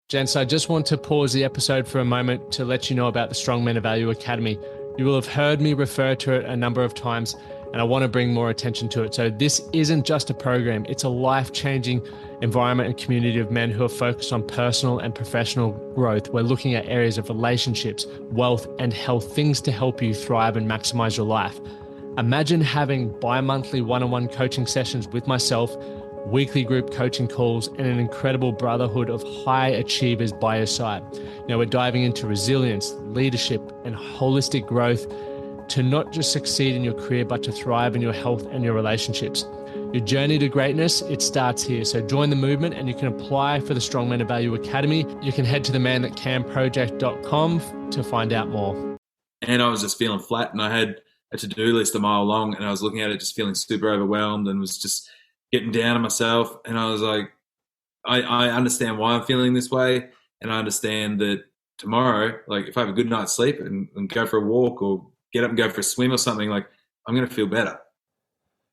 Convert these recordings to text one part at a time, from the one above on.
Gents, I just want to pause the episode for a moment to let you know about the Strong Men of Value Academy. You will have heard me refer to it a number of times, and I want to bring more attention to it. So this isn't just a program, it's a life-changing environment and community of men who are focused on personal and professional growth. We're looking at areas of relationships, wealth, and health, things to help you thrive and maximize your life. Imagine having bi-monthly one-on-one coaching sessions with myself, weekly group coaching calls, and an incredible brotherhood of high achievers by your side. Now we're diving into resilience, leadership, and holistic growth to not just succeed in your career, but to thrive in your health and your relationships. Your journey to greatness, it starts here. So join the movement and you can apply for the Strong Men of Value Academy. You can head to themanthatcanproject.com to find out more. And I was just feeling flat, and I had a to-do list a mile long, and I was looking at it just feeling super overwhelmed and was just getting down on myself. And I was like, I understand why I'm feeling this way, and I understand that tomorrow, like if I have a good night's sleep and go for a walk or get up and go for a swim or something, like I'm going to feel better.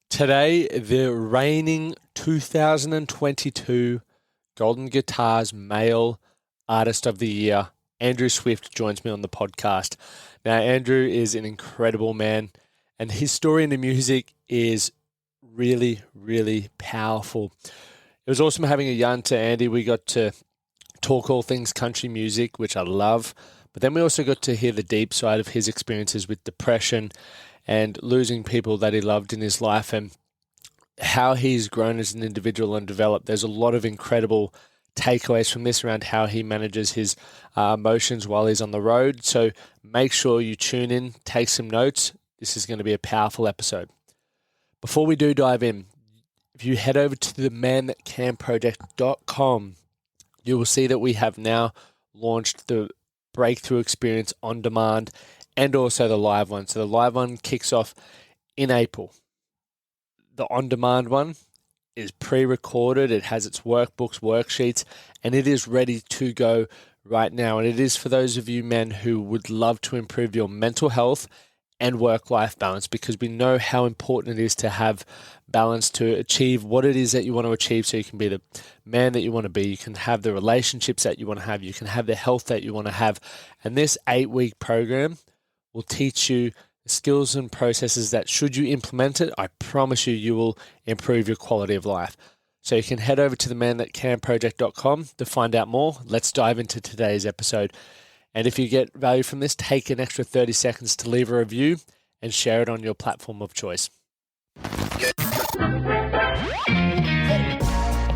Today, the reigning 2022 Golden Guitars Male Artist of the Year, Andrew Swift, joins me on the podcast. Now, Andrew is an incredible man, and his story in the music is really, really powerful. It was awesome having a yarn to Andy. We got to talk all things country music, which I love, but then we also got to hear the deep side of his experiences with depression and losing people that he loved in his life, and how he's grown as an individual and developed. There's a lot of incredible takeaways from this around how he manages his emotions while he's on the road. So make sure you tune in, take some notes. This is going to be a powerful episode. Before we do dive in, if you head over to themanthatcanproject.com, you will see that we have now launched the Breakthrough Experience on demand and also the live one. So the live one kicks off in April. The on-demand one is pre-recorded. It has its workbooks, worksheets, and it is ready to go right now. And it is for those of you men who would love to improve your mental health and work-life balance, because we know how important it is to have balance to achieve what it is that you want to achieve, so you can be the man that you want to be. You can have the relationships that you want to have. You can have the health that you want to have. And this 8-week program will teach you skills and processes that, should you implement it, I promise you will improve your quality of life. So you can head over to themanthatcanproject.com to find out more. Let's dive into today's episode. And if you get value from this, take an extra 30 seconds to leave a review and share it on your platform of choice.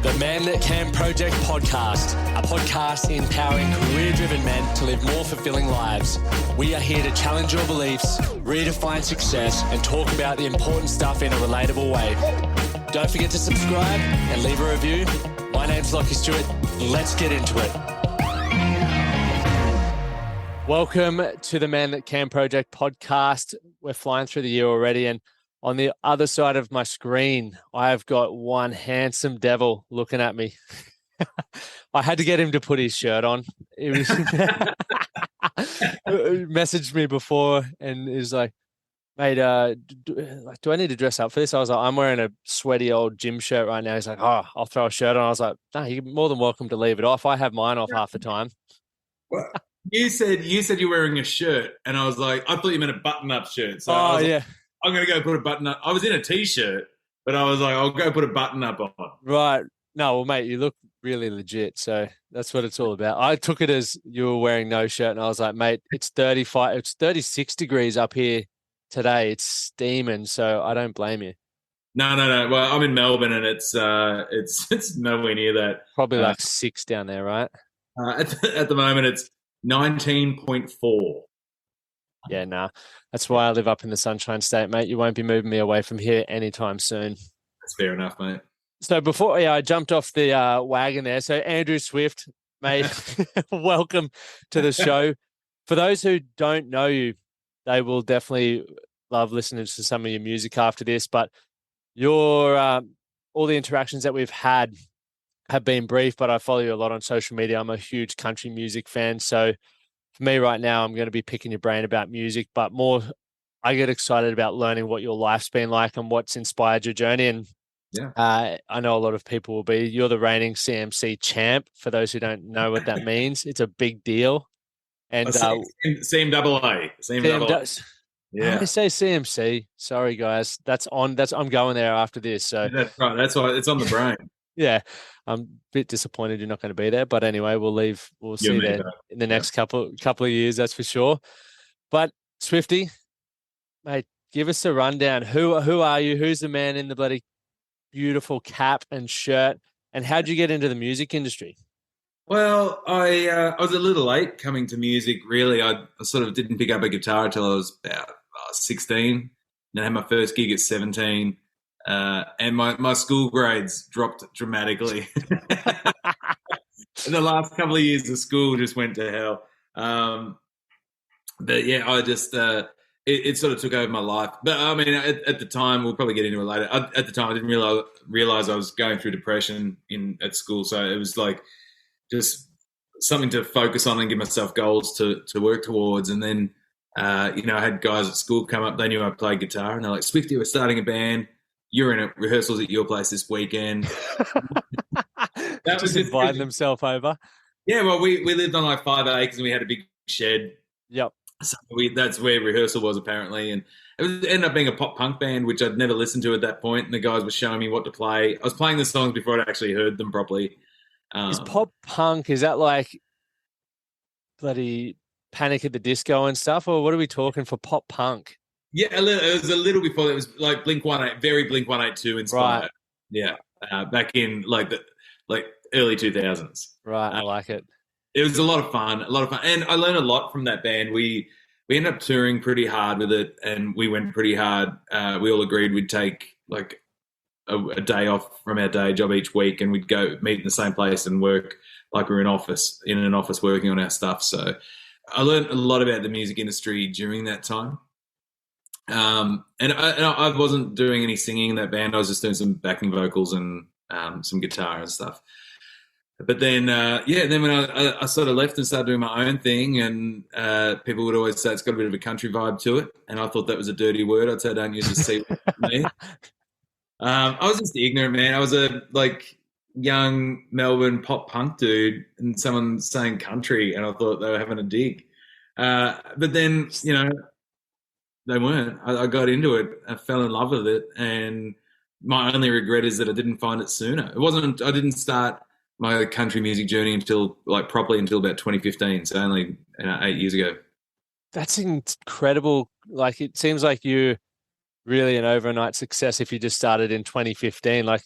The Man That Can Project podcast, a podcast empowering career-driven men to live more fulfilling lives. We are here to challenge your beliefs, redefine success, and talk about the important stuff in a relatable way. Don't forget to subscribe and leave a review. My name's Lachlan Stuart. Let's get into it. Welcome to the Man That Can Project podcast. We're flying through the year already, and on the other side of my screen, I've got one handsome devil looking at me. I had to get him to put his shirt on. He was messaged me before and is like, mate, do I need to dress up for this? I was like, I'm wearing a sweaty old gym shirt right now. He's like, oh, I'll throw a shirt on. I was like, no, you're more than welcome to leave it off. I have mine off half the time. Well, you said you're wearing a shirt, and I was like, I thought you meant a button-up shirt. So I was yeah. Like, I'm going to go put a button up. I was in a T-shirt, but I was like, I'll go put a button up on. Right. No, well, mate, you look really legit. So that's what it's all about. I took it as you were wearing no shirt, and I was like, mate, it's 36 degrees up here today. It's steaming, so I don't blame you. No. Well, I'm in Melbourne, and it's nowhere near that. Probably like 6 down there, right? At the moment, it's 19.4. Yeah, nah. That's why I live up in the Sunshine State, mate. You won't be moving me away from here anytime soon. That's fair enough, mate. So before I jumped off the wagon there. So Andrew Swift, mate, welcome to the show. For those who don't know you, they will definitely love listening to some of your music after this. But your all the interactions that we've had have been brief, but I follow you a lot on social media. I'm a huge country music fan. So for me right now, I'm going to be picking your brain about music, but more I get excited about learning what your life's been like and what's inspired your journey. And Yeah. I know a lot of people will be. You're the reigning CMC champ. For those who don't know what that means, it's a big deal. And Same double A. Same CM double A. does. I Yeah. always say CMC. Sorry, guys. I'm going there after this. So That's right. That's why it's on the brain. yeah, I'm a bit disappointed you're not going to be there. But anyway, we'll You and see me there both. in the Yeah. next couple of years. That's for sure. But Swifty, mate, give us a rundown. Who are you? Who's the man in the bloody beautiful cap and shirt? And how'd you get into the music industry? Well, I was a little late coming to music. Really, I sort of didn't pick up a guitar until I was about 16. And I had my first gig at 17, and my school grades dropped dramatically. In the last couple of years, the school just went to hell. But yeah, I just it sort of took over my life. But I mean, at the time, we'll probably get into it later. At the time, I didn't realize I was going through depression at school, so it was like just something to focus on and give myself goals to work towards. And then, I had guys at school come up. They knew I played guitar, and they're like, "Swifty, we're starting a band. You're in rehearsals at your place this weekend." That was just inviting themselves over. Yeah, well, we lived on like 5 acres, and we had a big shed. Yep. So that's where rehearsal was apparently, and it ended up being a pop punk band, which I'd never listened to at that point. And the guys were showing me what to play. I was playing the songs before I'd actually heard them properly. Is pop punk, is that like bloody Panic at the Disco and stuff, or what are we talking for pop punk? Yeah, it was a little before that. It was like Blink-182, very Blink-182 inspired. Right. Yeah, back in like early 2000s. Right, I like it. It was a lot of fun, and I learned a lot from that band. We ended up touring pretty hard with it, and we went pretty hard. We all agreed we'd take like a day off from our day job each week, and we'd go meet in the same place and work like we were in an office working on our stuff. So I learned a lot about the music industry during that time. And I wasn't doing any singing in that band. I was just doing some backing vocals and some guitar and stuff. But then, then when I sort of left and started doing my own thing, and people would always say it's got a bit of a country vibe to it, and I thought that was a dirty word. I'd say don't use the C word for me. I was just ignorant, man. I was a young Melbourne pop punk dude, and someone saying country, and I thought they were having a dig. But then, they weren't. I got into it. I fell in love with it, and my only regret is that I didn't find it sooner. I didn't start my country music journey until properly until about 2015. So only 8 years ago. That's incredible. Like, it seems like you really an overnight success if you just started in 2015. Like,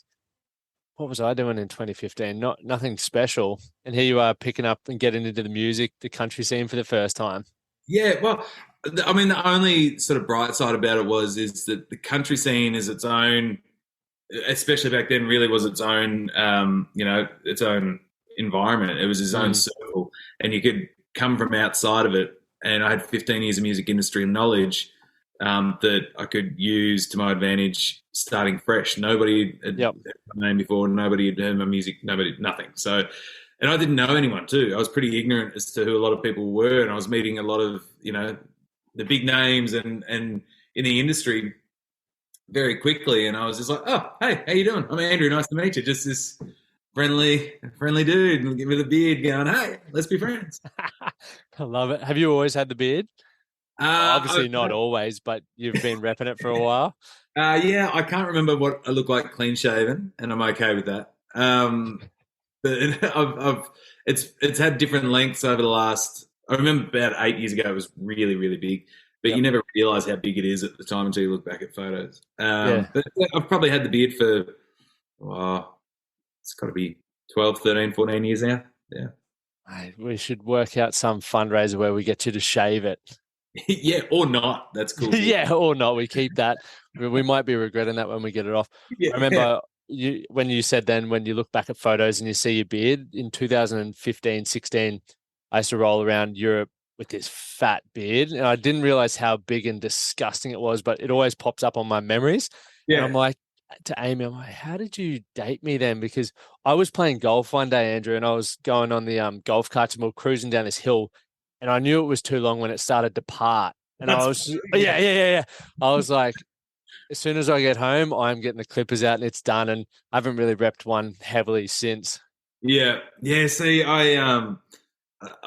what was I doing in 2015? Nothing special. And here you are picking up and getting into the music, the country scene for the first time. Yeah, well, I mean, the only sort of bright side about it is that the country scene is its own, especially back then, really was its own, its own environment. It was its own circle, and you could come from outside of it. And I had 15 years of music industry knowledge that I could use to my advantage starting fresh. Nobody had heard my name before. Nobody had heard my music. Nothing. So, and I didn't know anyone too. I was pretty ignorant as to who a lot of people were, and I was meeting a lot of, the big names and in the industry very quickly. And I was just like, oh, hey, how you doing? I'm Andrew. Nice to meet you. Just this friendly dude with a beard going, hey, let's be friends. I love it. Have you always had the beard? Obviously not always, but you've been repping it for a while. Yeah, I can't remember what I look like clean shaven, and I'm okay with that. But it's had different lengths over the last. I remember about 8 years ago it was really, really big, but you never realise how big it is at the time until you look back at photos. But I've probably had the beard for, it's got to be 12, 13, 14 years now. Yeah. Mate, we should work out some fundraiser where we get you to shave it. Yeah, or not. That's cool. Yeah, or not. We keep that. We might be regretting that when we get it off. Yeah. I remember when you said then when you look back at photos and you see your beard in 2015, 16, I used to roll around Europe with this fat beard, and I didn't realize how big and disgusting it was, but it always pops up on my memories. Yeah. And I'm like, to Amy, I'm like, how did you date me then? Because I was playing golf one day, Andrew, and I was going on the golf carts and we were cruising down this hill, and I knew it was too long when it started to part. And I was, yeah. I was like, as soon as I get home, I'm getting the clippers out and it's done. And I haven't really repped one heavily since. Yeah, yeah. See, I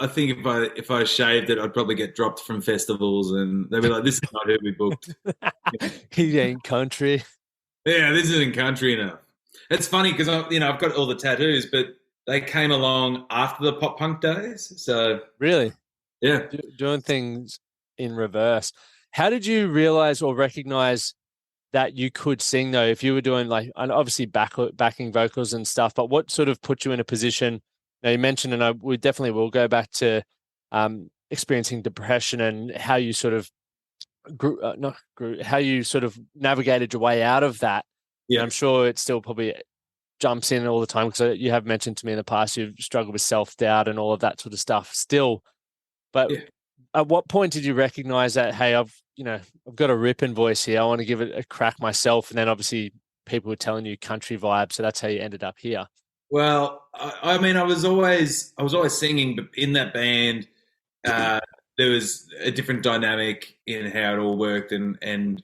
think if I shaved it, I'd probably get dropped from festivals, and they'd be like, "This is not who we booked." He ain't country. Yeah, this isn't country enough. It's funny because I've got all the tattoos, but they came along after the pop punk days. So Really? yeah. Doing things in reverse. How did you realize or recognize that you could sing though? If you were doing like, and obviously backing vocals and stuff, but what sort of put you in a position? Now you mentioned, and we definitely will go back to experiencing depression and how you sort of how you sort of navigated your way out of that. Yeah. And I'm sure it still probably jumps in all the time because you have mentioned to me in the past you've struggled with self-doubt and all of that sort of stuff still. But Yeah. at what point did you recognize that, hey, I've got a ripping voice here. I want to give it a crack myself. And then obviously people were telling you country vibe. So that's how you ended up here. Well, I mean, I was always singing, but in that band, there was a different dynamic in how it all worked, and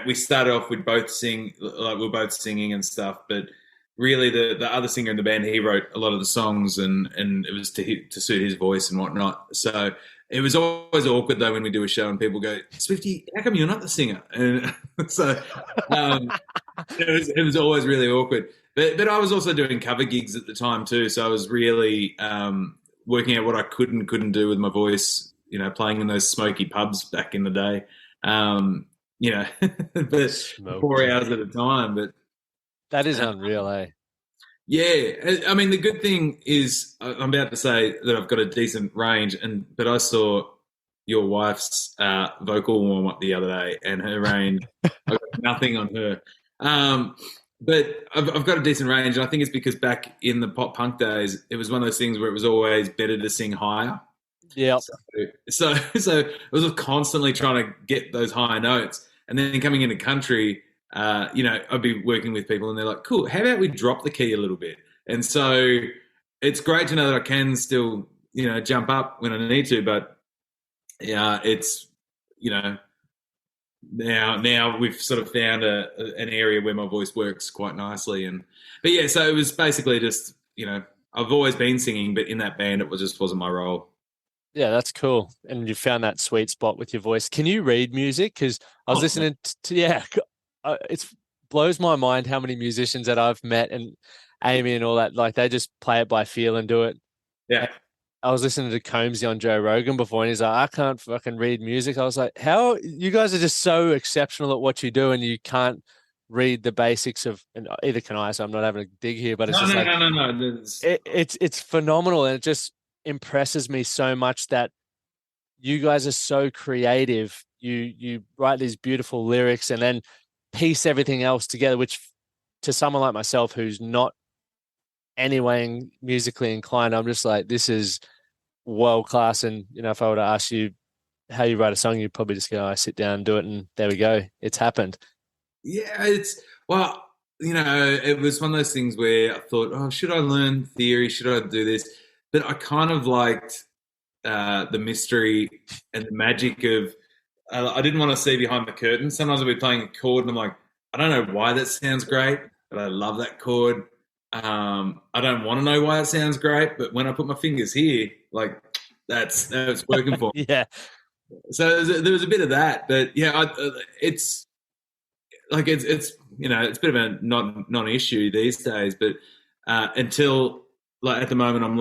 we started off with both we're both singing and stuff, but really the other singer in the band, he wrote a lot of the songs, and it was to suit his voice and whatnot. So it was always awkward though when we do a show and people go, "Swifty, how come you're not the singer?" And so it was always really awkward. But I was also doing cover gigs at the time too, so I was really working out what I could and couldn't do with my voice. Playing in those smoky pubs back in the day. But 4 hours at a time. But that is unreal, eh? Yeah, I mean the good thing is I'm about to say that I've got a decent range, but I saw your wife's vocal warm up the other day, and her range, I've got nothing on her. But I've got a decent range, and I think it's because back in the pop punk days, it was one of those things where it was always better to sing higher. Yeah. So I was constantly trying to get those higher notes, and then coming into country, I'd be working with people, and they're like, "Cool, how about we drop the key a little bit?" And so it's great to know that I can still, jump up when I need to, but yeah, it's now we've sort of found an area where my voice works quite nicely, but yeah, so it was basically just I've always been singing, but in that band it wasn't my role. Yeah, that's cool. And you found that sweet spot with your voice. Can you read music? Because I was listening to, it blows my mind how many musicians that I've met and Amy and all that, like they just play it by feel and do it. Yeah. I was listening to Combsy on Joe Rogan before, and he's like, I can't fucking read music. I was like, how you guys are just so exceptional at what you do, and you can't read the basics of, and either can I, so I'm not having a dig here, but it's no. It's phenomenal, and it just impresses me so much that you guys are so creative. You write these beautiful lyrics and then piece everything else together, which to someone like myself who's not anyway musically inclined, I'm just like, this is world class. And if I were to ask you how you write a song, you'd probably just go, I sit down and do it, and there we go, it's happened. Yeah, it was one of those things where I thought, oh, should I learn theory? Should I do this? But I kind of liked the mystery and the magic of. I didn't want to see behind the curtain. Sometimes I'll be playing a chord and I'm like, I don't know why that sounds great, but I love that chord. I don't want to know why it sounds great, but when I put my fingers here, like that's working for me. Yeah. So there was a bit of that, but yeah, it's it's a bit of a non-issue these days. But until at the moment, I'm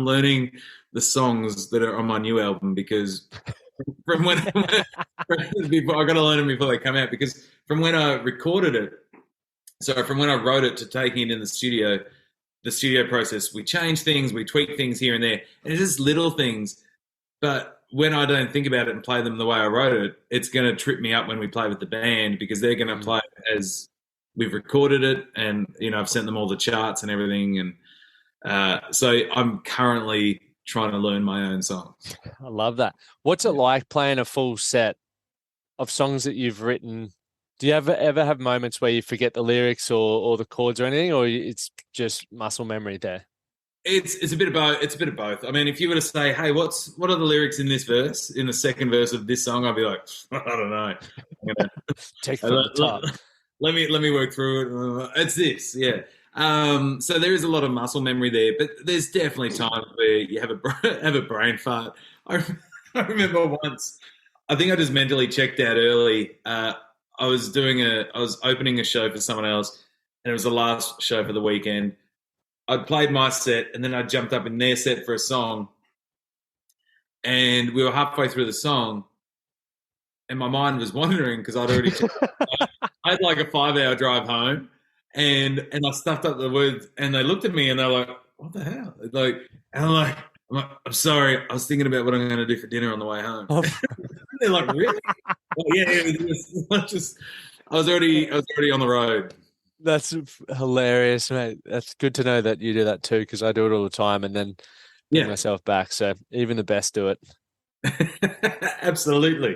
learning the songs that are on my new album because from when before I got to learn them before they come out, because from when I recorded it. So from when I wrote it to taking it in the studio process, we change things, we tweak things here and there. And it's just little things. But when I don't think about it and play them the way I wrote it, it's going to trip me up when we play with the band because they're going to play it as we've recorded it. And, I've sent them all the charts and everything. And so I'm currently trying to learn my own songs. I love that. What's it like playing a full set of songs that you've written? Do you ever have moments where you forget the lyrics or the chords or anything, or it's just muscle memory there? It's a bit of both. It's a bit of both. I mean, if you were to say, "Hey, what are the lyrics in this verse, in the second verse of this song?" I'd be like, "I don't know." I'm gonna, Take from the top. let me work through it. It's this, yeah. So there is a lot of muscle memory there, but there's definitely times where you have have a brain fart. I remember once. I think I just mentally checked out early. I was opening a show for someone else, and it was the last show for the weekend. I'd played my set, and then I jumped up in their set for a song, and we were halfway through the song, and my mind was wandering because I'd already I had like a 5-hour drive home, and I stuffed up the words, and they looked at me and they're like, "What the hell?" Like, and I'm sorry, I was thinking about what I'm going to do for dinner on the way home. They're like, "Really?" Well, yeah, I was already on the road. That's hilarious, mate. That's good to know that you do that too, because I do it all the time and then bring myself back. So even the best do it. Absolutely.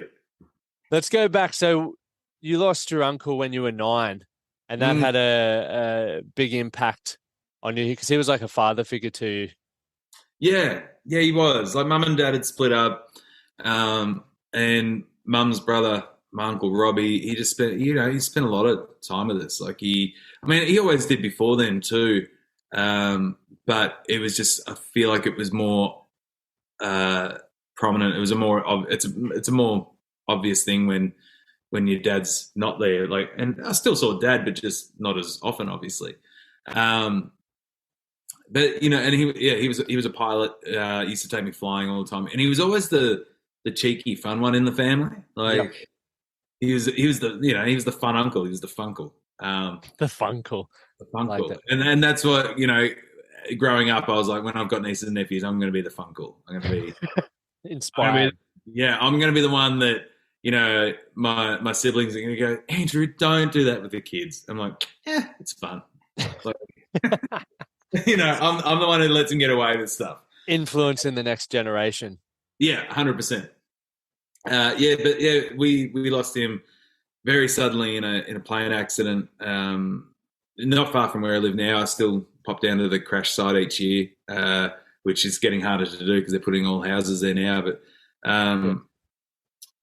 Let's go back. So you lost your uncle when you were 9, and that had a big impact on you because he was like a father figure to you. Yeah, he was. Like, mum and dad had split up, and mum's brother, my uncle Robbie, he spent a lot of time with us. Like, he always did before then too, but it was just, I feel like it was more prominent. It was it's a more obvious thing when your dad's not there. Like, and I still saw dad, but just not as often, obviously. But and he was a pilot. He used to take me flying all the time, and he was always the cheeky, fun one in the family. Like, he was the fun uncle. He was the funkle. The funkle. The funkle. Like that. And that's what, growing up, I was like, when I've got nieces and nephews, I'm going to be the funkle. I'm going to be inspired. I'm going to be the one that, my siblings are going to go, "Andrew, don't do that with the kids." I'm like, "Yeah, it's fun." Like, I'm the one who lets him get away with stuff. Influencing the next generation. Yeah, 100%. We lost him very suddenly in a plane accident. Not far from where I live now. I still pop down to the crash site each year, which is getting harder to do because they're putting all houses there now.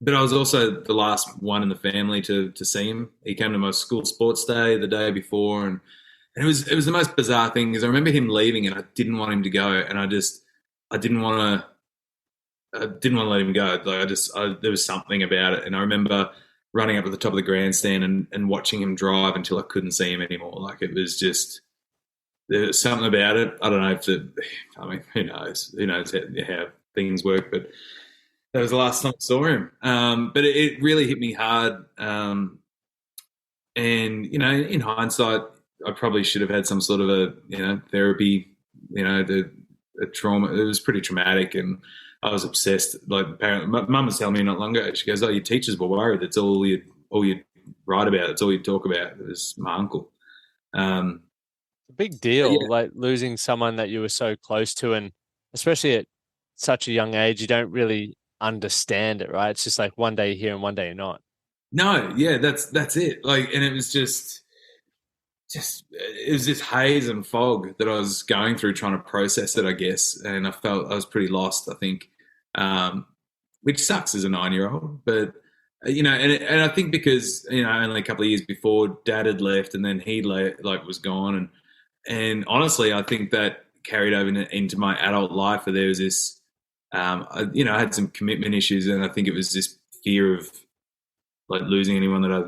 But I was also the last one in the family to see him. He came to my school sports day the day before, and it was the most bizarre thing because I remember him leaving and I didn't want him to go, and I didn't want to let him go. Like, there was something about it, and I remember running up to the top of the grandstand and watching him drive until I couldn't see him anymore. Like, it was just, there was something about it. I don't know who knows? Who knows how things work, but that was the last time I saw him. But it really hit me hard. And, in hindsight, I probably should have had some sort of a, therapy, the trauma. It was pretty traumatic, and I was obsessed. Like, apparently, my mum was telling me not long ago, she goes, "Oh, your teachers were worried. That's all you write about. That's all you talk about." It was my uncle. A big deal, like losing someone that you were so close to, and especially at such a young age, you don't really understand it, right? It's just like one day you're here and one day you're not. No, yeah, that's it. Like, and it was just it was this haze and fog that I was going through trying to process it, I guess. And I felt I was pretty lost, I think, which sucks as a 9-year-old. But, and I think because, only a couple of years before Dad had left and then he was gone. And honestly, I think that carried over into my adult life where there was this, I had some commitment issues, and I think it was this fear of like losing anyone that I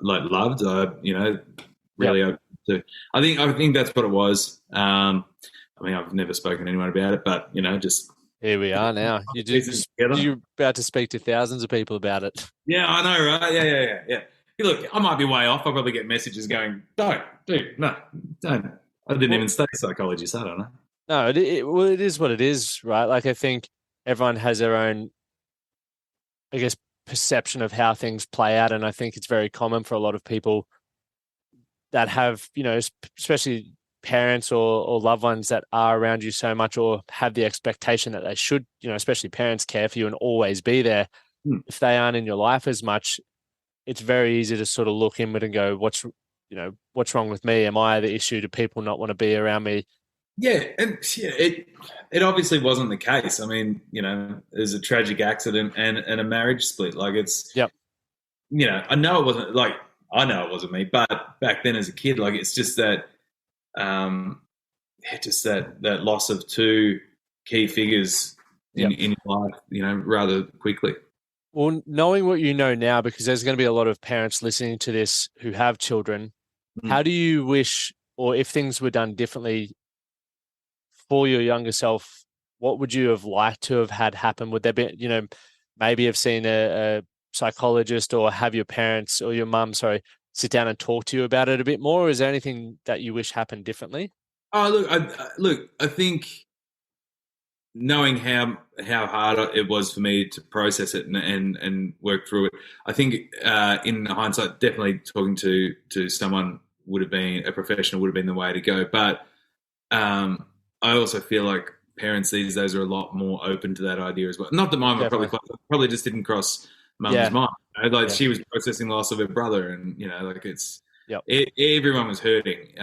loved. Really, I think that's what it was. I've never spoken to anyone about it, but just here we are now. You're about to speak to thousands of people about it. Yeah, I know, right? Yeah. Look, I might be way off. I'll probably get messages going, "Don't, dude, no, don't." I didn't even study psychology, so I don't know. No, it is what it is, right? Like, I think everyone has their own, I guess, perception of how things play out, and I think it's very common for a lot of people that have, especially parents or loved ones that are around you so much, or have the expectation that they should, especially parents, care for you and always be there. If they aren't in your life as much, it's very easy to sort of look inward and go, what's wrong with me? Am I the issue? Do people not want to be around me? Yeah, and yeah, it obviously wasn't the case. I mean, there's a tragic accident and a marriage split. Like it's, Yep. I know it wasn't like I know it wasn't me, but back then as a kid, like it's just that, just that loss of two key figures in your life, rather quickly. Well, knowing what you know now, because there's going to be a lot of parents listening to this who have children, how do you wish, or if things were done differently for your younger self, what would you have liked to have had happen? Would there be, maybe have seen a psychologist or have your parents or your mum, sorry, sit down and talk to you about it a bit more? Or is there anything that you wish happened differently? Oh, I think knowing how hard it was for me to process it and work through it, I think in hindsight, definitely talking to someone would have been a professional would have been the way to go. But I also feel like parents these days are a lot more open to that idea as well. Not that mine were probably just didn't cross mum's mind. She was processing the loss of her brother, and it's everyone was hurting.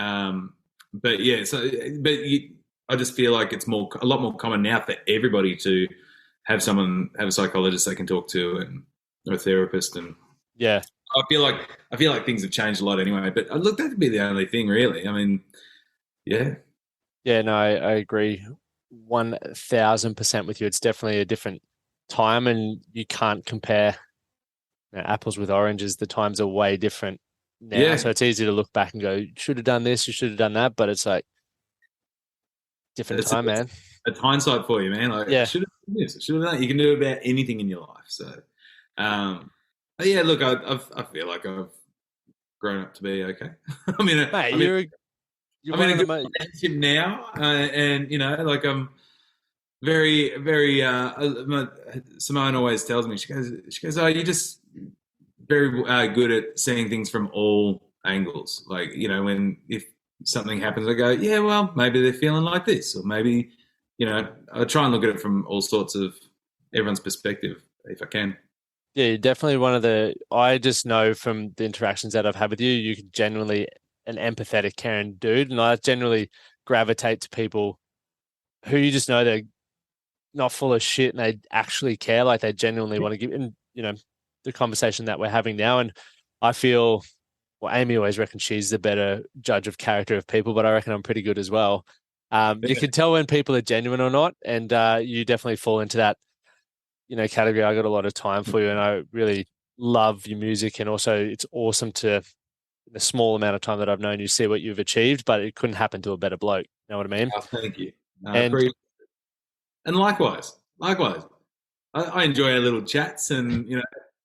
But yeah, I just feel like it's a lot more common now for everybody to have a psychologist they can talk to and or a therapist, and I feel like things have changed a lot anyway. But look, that'd be the only thing really. I mean, yeah. Yeah, no, I agree 1000% with you. It's definitely a different time, and you can't compare apples with oranges. The times are way different now, so it's easy to look back and go, "You should have done this, you should have done that," but it's like different time, man. It's hindsight for you, man. Like, should have done this, should have done that. You can do about anything in your life. So, but yeah, look, I feel like I've grown up to be okay. I mean, mate, you're I'm in a good relationship now, and like I'm very, very. Simone always tells me, she goes, oh, you're just very good at seeing things from all angles. Like if something happens, I go, yeah, well, maybe they're feeling like this, or maybe I try and look at it from all sorts of everyone's perspective if I can. Yeah, you're definitely I just know from the interactions that I've had with you, you're genuinely an empathetic, caring dude. And I generally gravitate to people who you just know they're not full of shit and they actually care. Like they genuinely want to give, and the conversation that we're having now. And I feel, well, Amy always reckons she's the better judge of character of people, but I reckon I'm pretty good as well. You can tell when people are genuine or not. And you definitely fall into that, category. I got a lot of time for you, and I really love your music. And also it's awesome to, in the small amount of time that I've known you, see what you've achieved, but it couldn't happen to a better bloke. You know what I mean? Oh, thank you. And likewise. I enjoy our little chats and,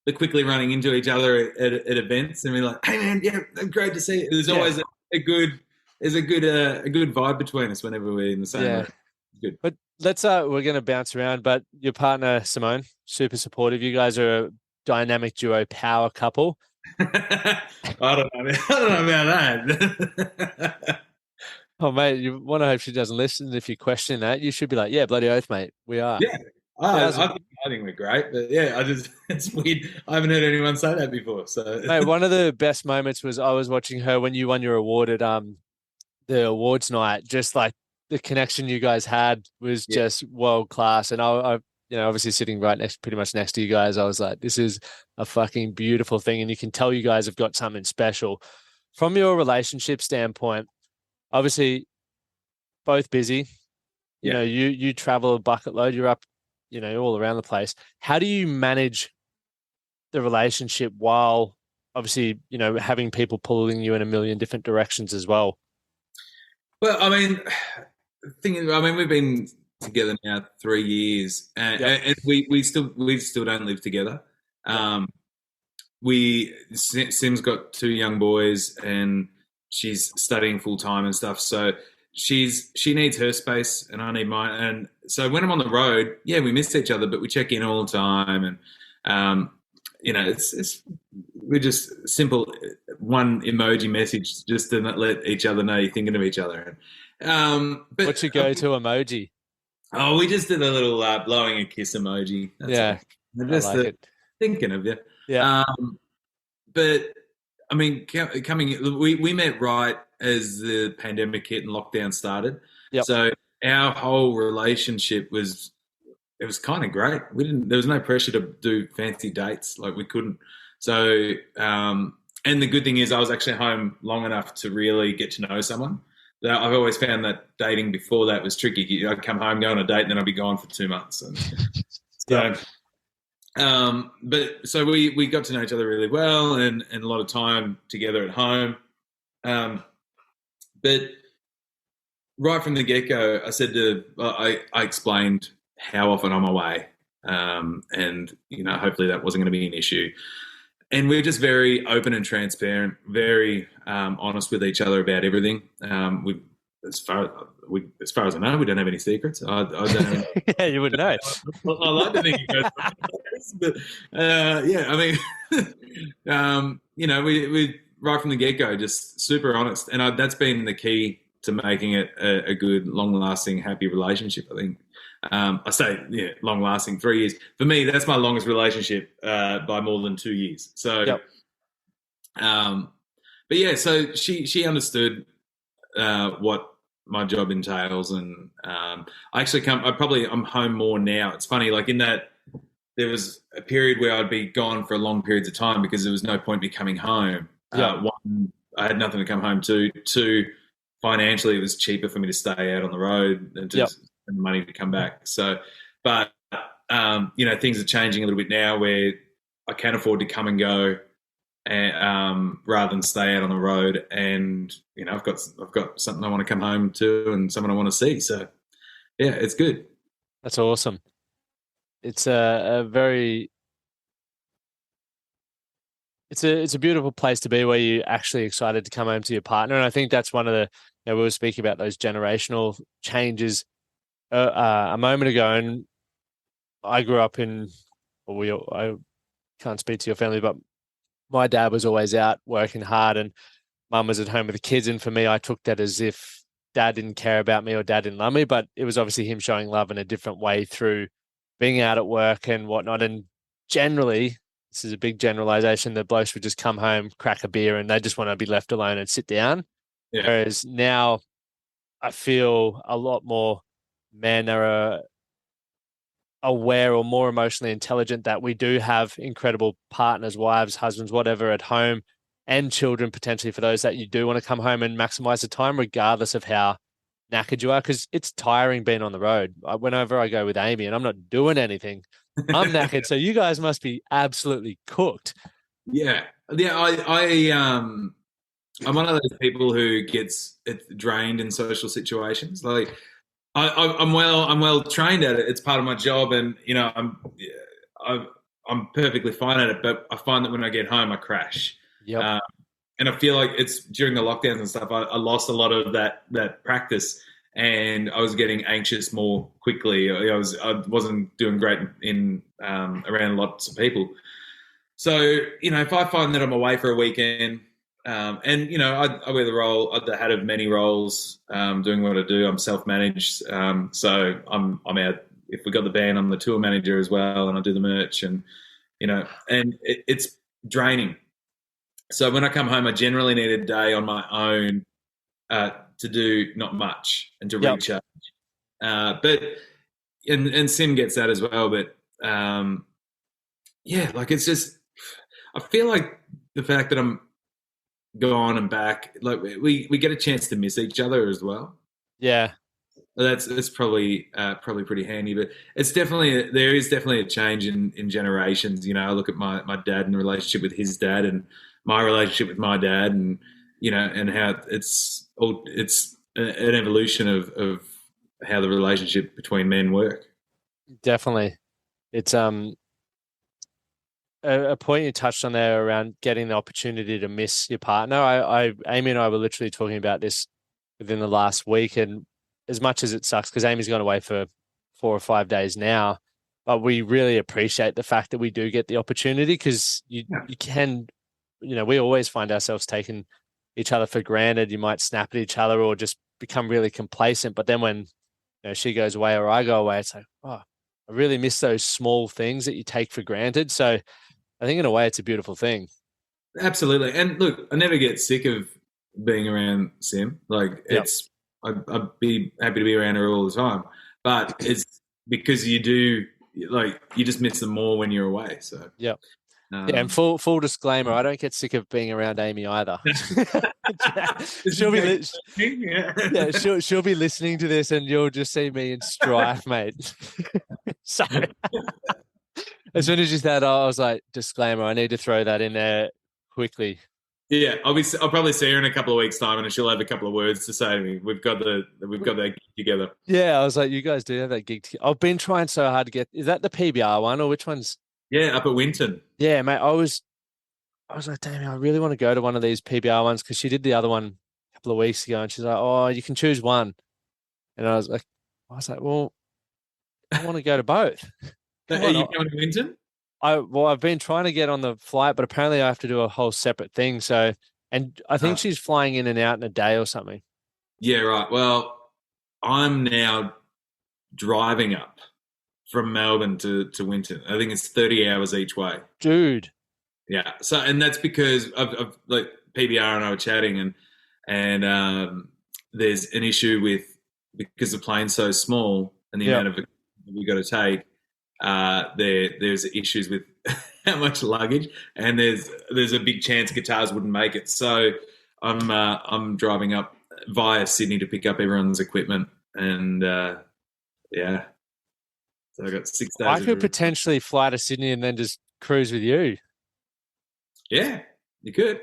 the quickly running into each other at events and we're like, hey man, yeah, great to see you. There's always a good vibe between us whenever we're in the same room. Good. But we're going to bounce around, but your partner, Simone, super supportive. You guys are a dynamic duo power couple. I don't know about that. Oh, mate, you want to hope she doesn't listen. If you question that, you should be like, yeah, bloody oath, mate. We are. Yeah. I think we're great, but yeah, it's weird. I haven't heard anyone say that before. So, mate, one of the best moments was I was watching her when you won your award at the awards night. Just like the connection you guys had was just world class, and I obviously sitting pretty much next to you guys, I was like, this is a fucking beautiful thing, and you can tell you guys have got something special. From your relationship standpoint, obviously, both busy. You travel a bucket load. You're up, all around the place. How do you manage the relationship while obviously, having people pulling you in a million different directions as well? Well, I mean, we've been together now 3 years, and we still don't live together. Sim's got 2 young boys, and she's studying full time and stuff. So she needs her space, and I need mine. And so when I'm on the road, we miss each other, but we check in all the time, and we're just simple one emoji message just to let each other know you're thinking of each other. But what's your go-to emoji? Oh, we just did a little blowing a kiss emoji. That's all. Just thinking of you. Yeah. But I mean, we met right as the pandemic hit and lockdown started. Yep. So our whole relationship was kind of great. There was no pressure to do fancy dates. Like we couldn't. So, and the good thing is I was actually home long enough to really get to know someone. I've always found that dating before that was tricky. I'd come home, go on a date, and then I'd be gone for 2 months. And so, but so we got to know each other really well, and a lot of time together at home. But right from the get-go, I explained how often I'm away, and hopefully that wasn't going to be an issue. And we're just very open and transparent, very honest with each other about everything. As far as I know, we don't have any secrets. I don't have Yeah, you wouldn't know. I like to think it goes, but I mean, we right from the get-go, just super honest, and that's been the key to making it a good, long-lasting, happy relationship. I think. I say, long-lasting, 3 years. For me, that's my longest relationship by more than 2 years. So, yep. But yeah, so she understood what my job entails, and I'm home more now. It's funny, like in that there was a period where I'd be gone for long periods of time because there was no point me coming home. Yep. One, I had nothing to come home to. Two, financially, it was cheaper for me to stay out on the road than to spend the money to come back. So, but things are changing a little bit now where I can afford to come and go, and rather than stay out on the road. And I've got something I want to come home to and someone I want to see. So, yeah, it's good. That's awesome. It's a very it's a beautiful place to be where you're actually excited to come home to your partner. And I think that's one of the, we were speaking about those generational changes a moment ago. And I grew up I can't speak to your family, but my dad was always out working hard and mum was at home with the kids. And for me, I took that as if dad didn't care about me or dad didn't love me, but it was obviously him showing love in a different way through being out at work and whatnot. And generally, this is a big generalization, the blokes would just come home, crack a beer, and they just want to be left alone and sit down. Yeah. Whereas now I feel a lot more men are aware or more emotionally intelligent that we do have incredible partners, wives, husbands, whatever at home, and children potentially for those that you do want to come home and maximize the time regardless of how knackered you are, because it's tiring being on the road. Whenever I go with Amy and I'm not doing anything, I'm knackered. So you guys must be absolutely cooked. Yeah. I'm one of those people who gets drained in social situations. Like I'm well trained at it. It's part of my job, and I'm perfectly fine at it. But I find that when I get home, I crash. Yep. And I feel like it's during the lockdowns and stuff. I lost a lot of that practice, and I was getting anxious more quickly. I wasn't doing great in around lots of people. So if I find that I'm away for a weekend. I wear the role. I've had many roles doing what I do. I'm self-managed, so I'm out. If we got the band, I'm the tour manager as well, and I do the merch, and it's draining. So when I come home, I generally need a day on my own to do not much and to recharge. But Sim gets that as well. But it's just I feel like the fact that I'm gone and back, like we get a chance to miss each other as well. Yeah, it's probably pretty handy. But there is definitely a change in generations. I look at my dad and the relationship with his dad, and my relationship with my dad, and and how it's an evolution of how the relationship between men work. Definitely, it's a point you touched on there around getting the opportunity to miss your partner. Amy and I were literally talking about this within the last week, and as much as it sucks because Amy's gone away for 4 or 5 days now, but we really appreciate the fact that we do get the opportunity, because you can, we always find ourselves taking each other for granted. You might snap at each other or just become really complacent. But then when she goes away or I go away, it's like, oh, I really miss those small things that you take for granted. So I think in a way it's a beautiful thing. Absolutely. And look, I never get sick of being around Sim. Like I'd be happy to be around her all the time. But it's because you do, like, you just miss them more when you're away. So yeah. Yeah, and full disclaimer, I don't get sick of being around Amy either. she'll be listening to this, and you'll just see me in strife, mate. So as soon as you said, I was like, disclaimer, I need to throw that in there quickly. Yeah, I'll probably see her in a couple of weeks' time, and she'll have a couple of words to say to me. We've got that gig together. Yeah, I was like, you guys do have that gig together. I've been trying so hard to get. Is that the PBR one, or which one's? Yeah, up at Winton. Yeah, mate. I was like, damn, I really want to go to one of these PBR ones because she did the other one a couple of weeks ago, and she's like, oh, you can choose one, and I was like, well, I want to go to both. Are you coming to Winton? I've been trying to get on the flight, but apparently I have to do a whole separate thing. So, and I think she's flying in and out in a day or something. Yeah, right. Well, I'm now driving up from Melbourne to Winton. I think it's 30 hours each way. Dude. Yeah. So, and that's because of like PBR and I were chatting, and there's an issue because the plane's so small and the amount of it we got to take. There's issues with how much luggage, and there's a big chance guitars wouldn't make it. So I'm driving up via Sydney to pick up everyone's equipment, and yeah. So I got 6 days. I could potentially fly to Sydney and then just cruise with you. Yeah, you could.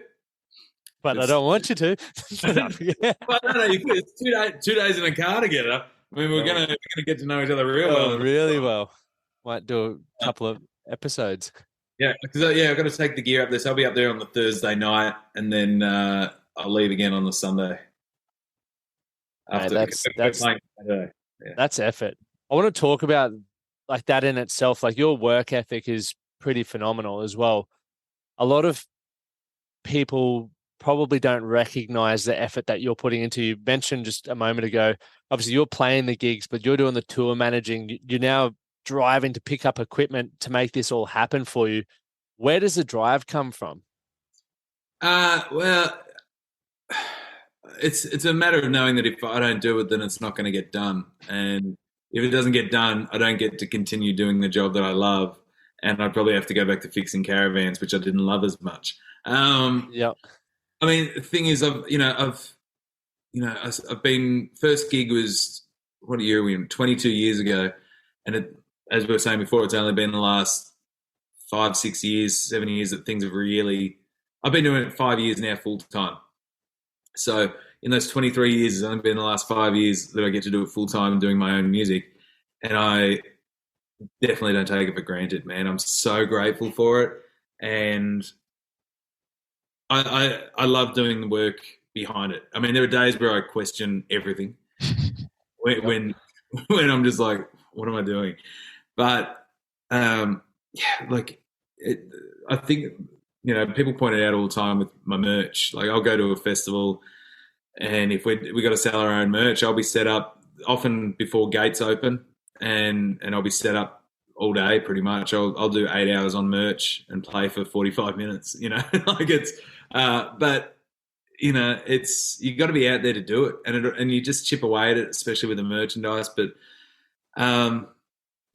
But I don't want you to. Well, no, you could. It's 2 days in a car together. I mean, we're gonna get to know each other real well. Really well. Might do a couple of episodes. Yeah, because I've got to take the gear up there. So I'll be up there on the Thursday night, and then I'll leave again on the Sunday. That's effort. I want to talk about like that in itself. Like your work ethic is pretty phenomenal as well. A lot of people probably don't recognize the effort that you're putting into. You mentioned just a moment ago, obviously you're playing the gigs, but you're doing the tour managing. You're now driving to pick up equipment to make this all happen for you. Where does the drive come from? Well, it's a matter of knowing that if I don't do it, then it's not going to get done. And if it doesn't get done, I don't get to continue doing the job that I love. And I'd probably have to go back to fixing caravans, which I didn't love as much. Yeah. I mean, the thing is, I've been, first gig was, what year are we in? 22 years ago. And as we were saying before, it's only been the last 5, 6 years, 7 years that things have really, I've been doing it 5 years now full time. So in those 23 years, it's only been the last 5 years that I get to do it full time and doing my own music. And I definitely don't take it for granted, man. I'm so grateful for it. And I love doing the work behind it. I mean, there are days where I question everything when I'm just like, what am I doing? But I think, people point it out all the time with my merch. Like I'll go to a festival, and if we got to sell our own merch, I'll be set up often before gates open, and I'll be set up all day pretty much. I'll do 8 hours on merch and play for 45 minutes. Like it's. But it's, you got to be out there to do it, and you just chip away at it, especially with the merchandise. But I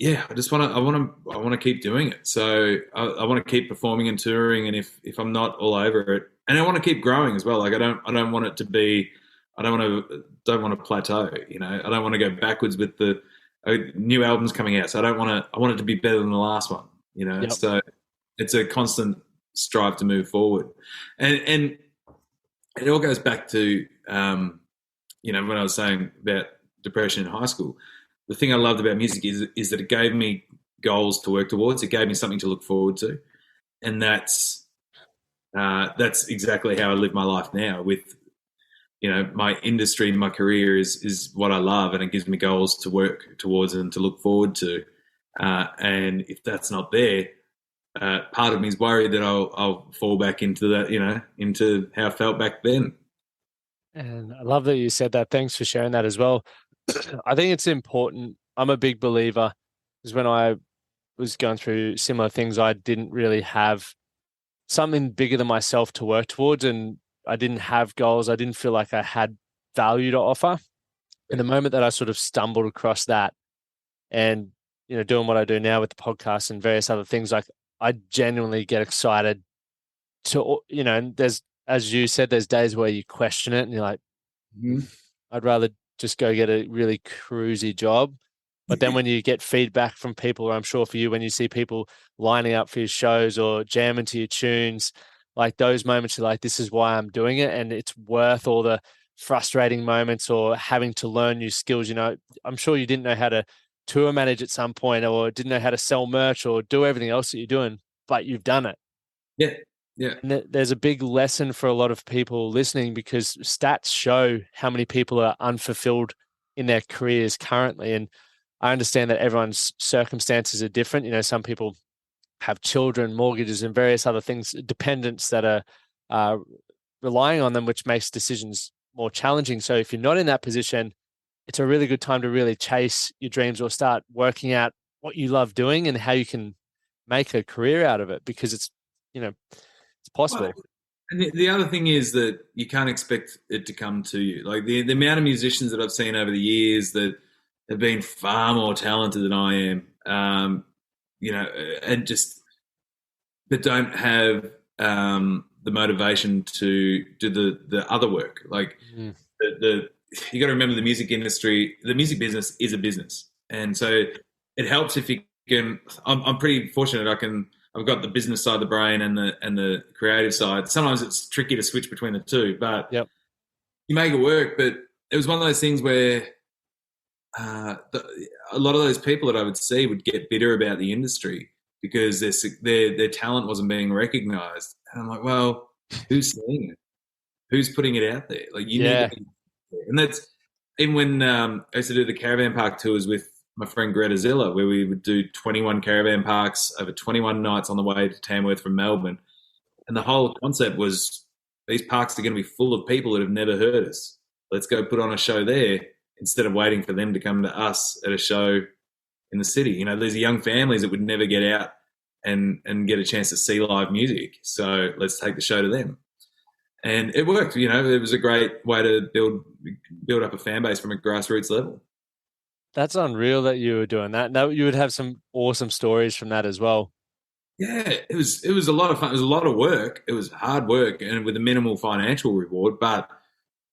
want to keep doing it. So I want to keep performing and touring, and if I'm not all over it, and I want to keep growing as well. Like I don't want it to be, I don't want to plateau. I don't want to go backwards with the new albums coming out. So I want it to be better than the last one. Yep. So it's a constant strive to move forward, and it all goes back to when I was saying about depression in high school. The thing I loved about music is that it gave me goals to work towards. It gave me something to look forward to, and that's exactly how I live my life now. With my industry, my career is what I love, and it gives me goals to work towards and to look forward to. And if that's not there, part of me is worried that I'll fall back into that, into how I felt back then. And I love that you said that. Thanks for sharing that as well. I think it's important. I'm a big believer, because when I was going through similar things, I didn't really have something bigger than myself to work towards, and I didn't have goals. I didn't feel like I had value to offer. And the moment that I sort of stumbled across that and, doing what I do now with the podcast and various other things, like I genuinely get excited to, and there's, as you said, there's days where you question it and you're like, I'd rather just go get a really cruisy job. But then when you get feedback from people, or I'm sure for you, when you see people lining up for your shows or jamming to your tunes, like those moments, you're like, this is why I'm doing it. And it's worth all the frustrating moments or having to learn new skills. I'm sure you didn't know how to tour manage at some point or didn't know how to sell merch or do everything else that you're doing, but you've done it. Yeah. Yeah. And there's a big lesson for a lot of people listening because stats show how many people are unfulfilled in their careers currently. And I understand that everyone's circumstances are different. Some people have children, mortgages, and various other things, dependents that are relying on them, which makes decisions more challenging. So if you're not in that position, it's a really good time to really chase your dreams or start working out what you love doing and how you can make a career out of it because it's possible. And the other thing is that you can't expect it to come to you. Like the amount of musicians that I've seen over the years that have been far more talented than I am, and just but don't have the motivation to do the other work. Like you got to remember the music industry, the music business is a business, and so it helps if you can. I'm pretty fortunate. I've got the business side of the brain and the creative side. Sometimes it's tricky to switch between the two, but you make it work. But it was one of those things where a lot of those people that I would see would get bitter about the industry because their talent wasn't being recognised. And I'm like, well, who's seeing it? Who's putting it out there? Like you need to be there. And that's even when I used to do the caravan park tours with my friend Greta Zilla, where we would do 21 caravan parks over 21 nights on the way to Tamworth from Melbourne. And the whole concept was these parks are going to be full of people that have never heard us. Let's go put on a show there instead of waiting for them to come to us at a show in the city. There's young families that would never get out and get a chance to see live music. So let's take the show to them. And it worked. It was a great way to build up a fan base from a grassroots level. That's unreal that you were doing that. Now you would have some awesome stories from that as well. Yeah, it was a lot of fun. It was a lot of work. It was hard work and with a minimal financial reward, but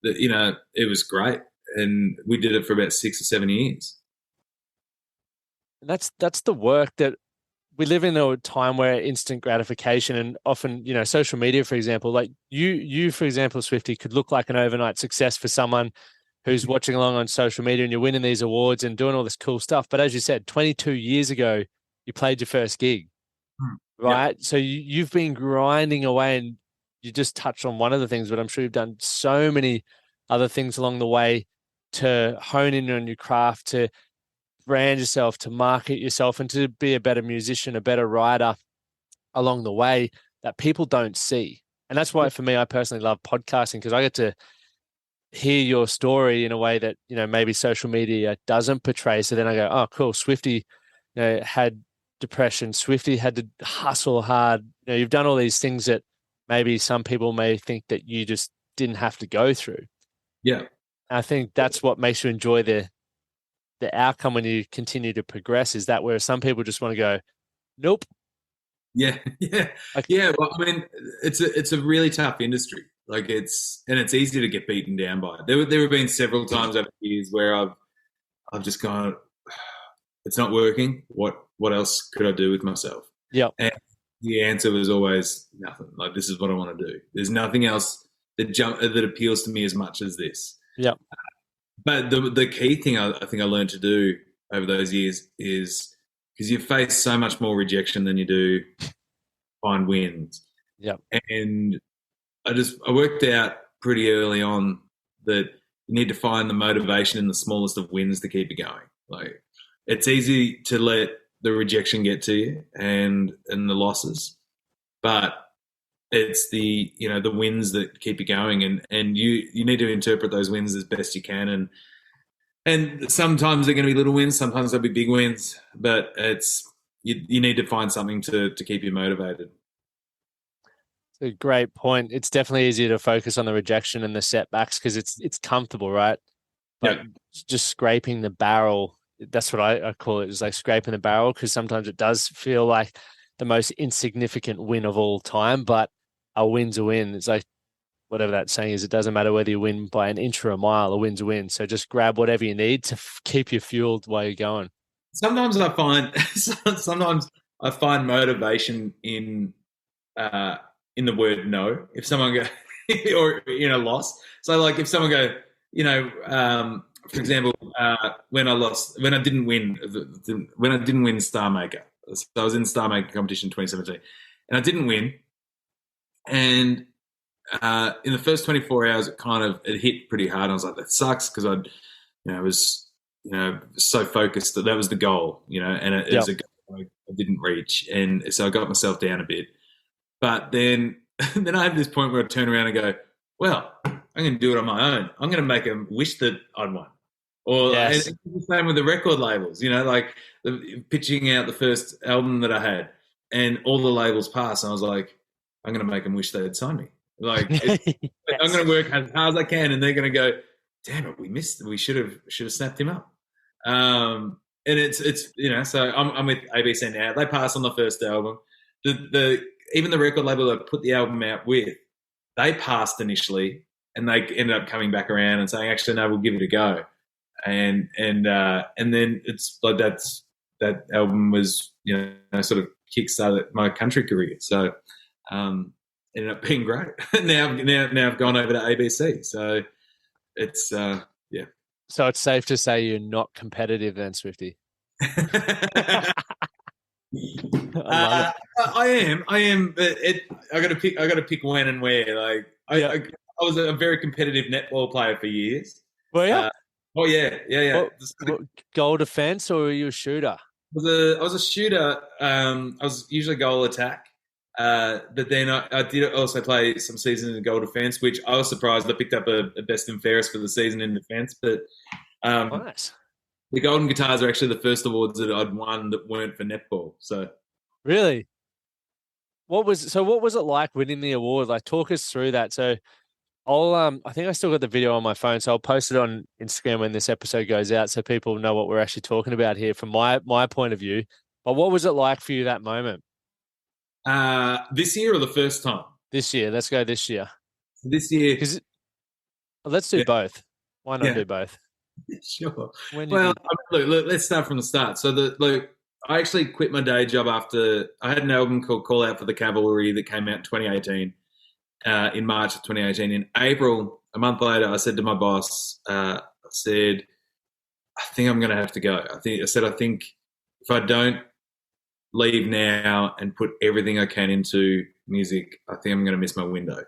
it was great. And we did it for about 6 or 7 years. That's the work that we live in a time where instant gratification and often, social media, for example, like you, for example, Swifty, could look like an overnight success for someone who's watching along on social media and you're winning these awards and doing all this cool stuff. But as you said, 22 years ago, you played your first gig, right? Yep. So you've been grinding away and you just touched on one of the things, but I'm sure you've done so many other things along the way to hone in on your craft, to brand yourself, to market yourself, and to be a better musician, a better writer along the way that people don't see. And that's why, for me, I personally love podcasting because I get to hear your story in a way that, maybe social media doesn't portray. So then I go, oh, cool. Swifty, had depression. Swifty had to hustle hard. You've done all these things that maybe some people may think that you just didn't have to go through. Yeah. I think that's what makes you enjoy the outcome when you continue to progress, is that where some people just want to go, nope. Yeah. Well, I mean, it's a really tough industry. Like it's easy to get beaten down by it. There have been several times over the years where I've just gone, it's not working. What else could I do with myself? Yeah. And the answer was always nothing. Like, this is what I want to do. There's nothing else that appeals to me as much as this. Yeah. But the key thing I think I learned to do over those years is, because you face so much more rejection than you do find wins. Yeah. And I worked out pretty early on that you need to find the motivation in the smallest of wins to keep it going. Like, it's easy to let the rejection get to you and the losses, but it's the wins that keep you going, and you need to interpret those wins as best you can, and sometimes they're going to be little wins, sometimes they'll be big wins, but it's you need to find something to keep you motivated. It's a great point. It's definitely easier to focus on the rejection and the setbacks because it's comfortable, right? but just scraping the barrel. That's what I call it. Is like scraping the barrel, because sometimes it does feel like the most insignificant win of all time, but a win's a win. It's like whatever that saying is. It doesn't matter whether you win by an inch or a mile. A win's a win. So just grab whatever you need to keep you fueled while you're going. Sometimes I find motivation in the word no. If someone go or in a loss, so like if someone go, for example, when I didn't win Star Maker, so I was in Star Maker competition in 2017, and I didn't win, and in the first 24 hours, it hit pretty hard. I was like, that sucks, because I was so focused that was the goal, and it was a goal I didn't reach, and so I got myself down a bit. But then I had this point where I turn around and go, well, I'm going to do it on my own. I'm going to make them wish that I'd won. Or and it's the same with the record labels, like pitching out the first album that I had, and all the labels passed, and I was like, I'm going to make them wish they'd sign me. Like I'm going to work as hard as I can, and they're going to go, damn it, we missed. We should have snapped him up. And it's so I'm with ABC now. They passed on the first album. Even the record label that put the album out with, they passed initially, and they ended up coming back around and saying, actually, no, we'll give it a go. And then it's like that album was sort of kickstarted my country career. So ended up being great. now I've gone over to ABC. So it's So it's safe to say you're not competitive then, Swifty. I am, but I got to pick when and where. Like I was a very competitive netball player for years. Were you? Oh yeah. What, goal defense, or were you a shooter? I was a shooter. I was usually goal attack. But then I did also play some season in goal defense, which I was surprised. I picked up a best and fairest for the season in defense. But nice. The Golden Guitars are actually the first awards that I'd won that weren't for netball. So really, what was it like winning the award? Like, talk us through that. So I think I still got the video on my phone, so I'll post it on Instagram when this episode goes out, so people know what we're actually talking about here from my point of view. But what was it like for you that moment? This year or the first time? This year. Let's go this year. This year. Let's do both. Why not do both? Sure. Look, let's start from the start. So I actually quit my day job after I had an album called Call Out For The Cavalry that came out in 2018, in March of 2018. In April, a month later, I said to my boss, I think I'm going to have to go. I think if I don't leave now and put everything I can into music, I think I'm going to miss my window.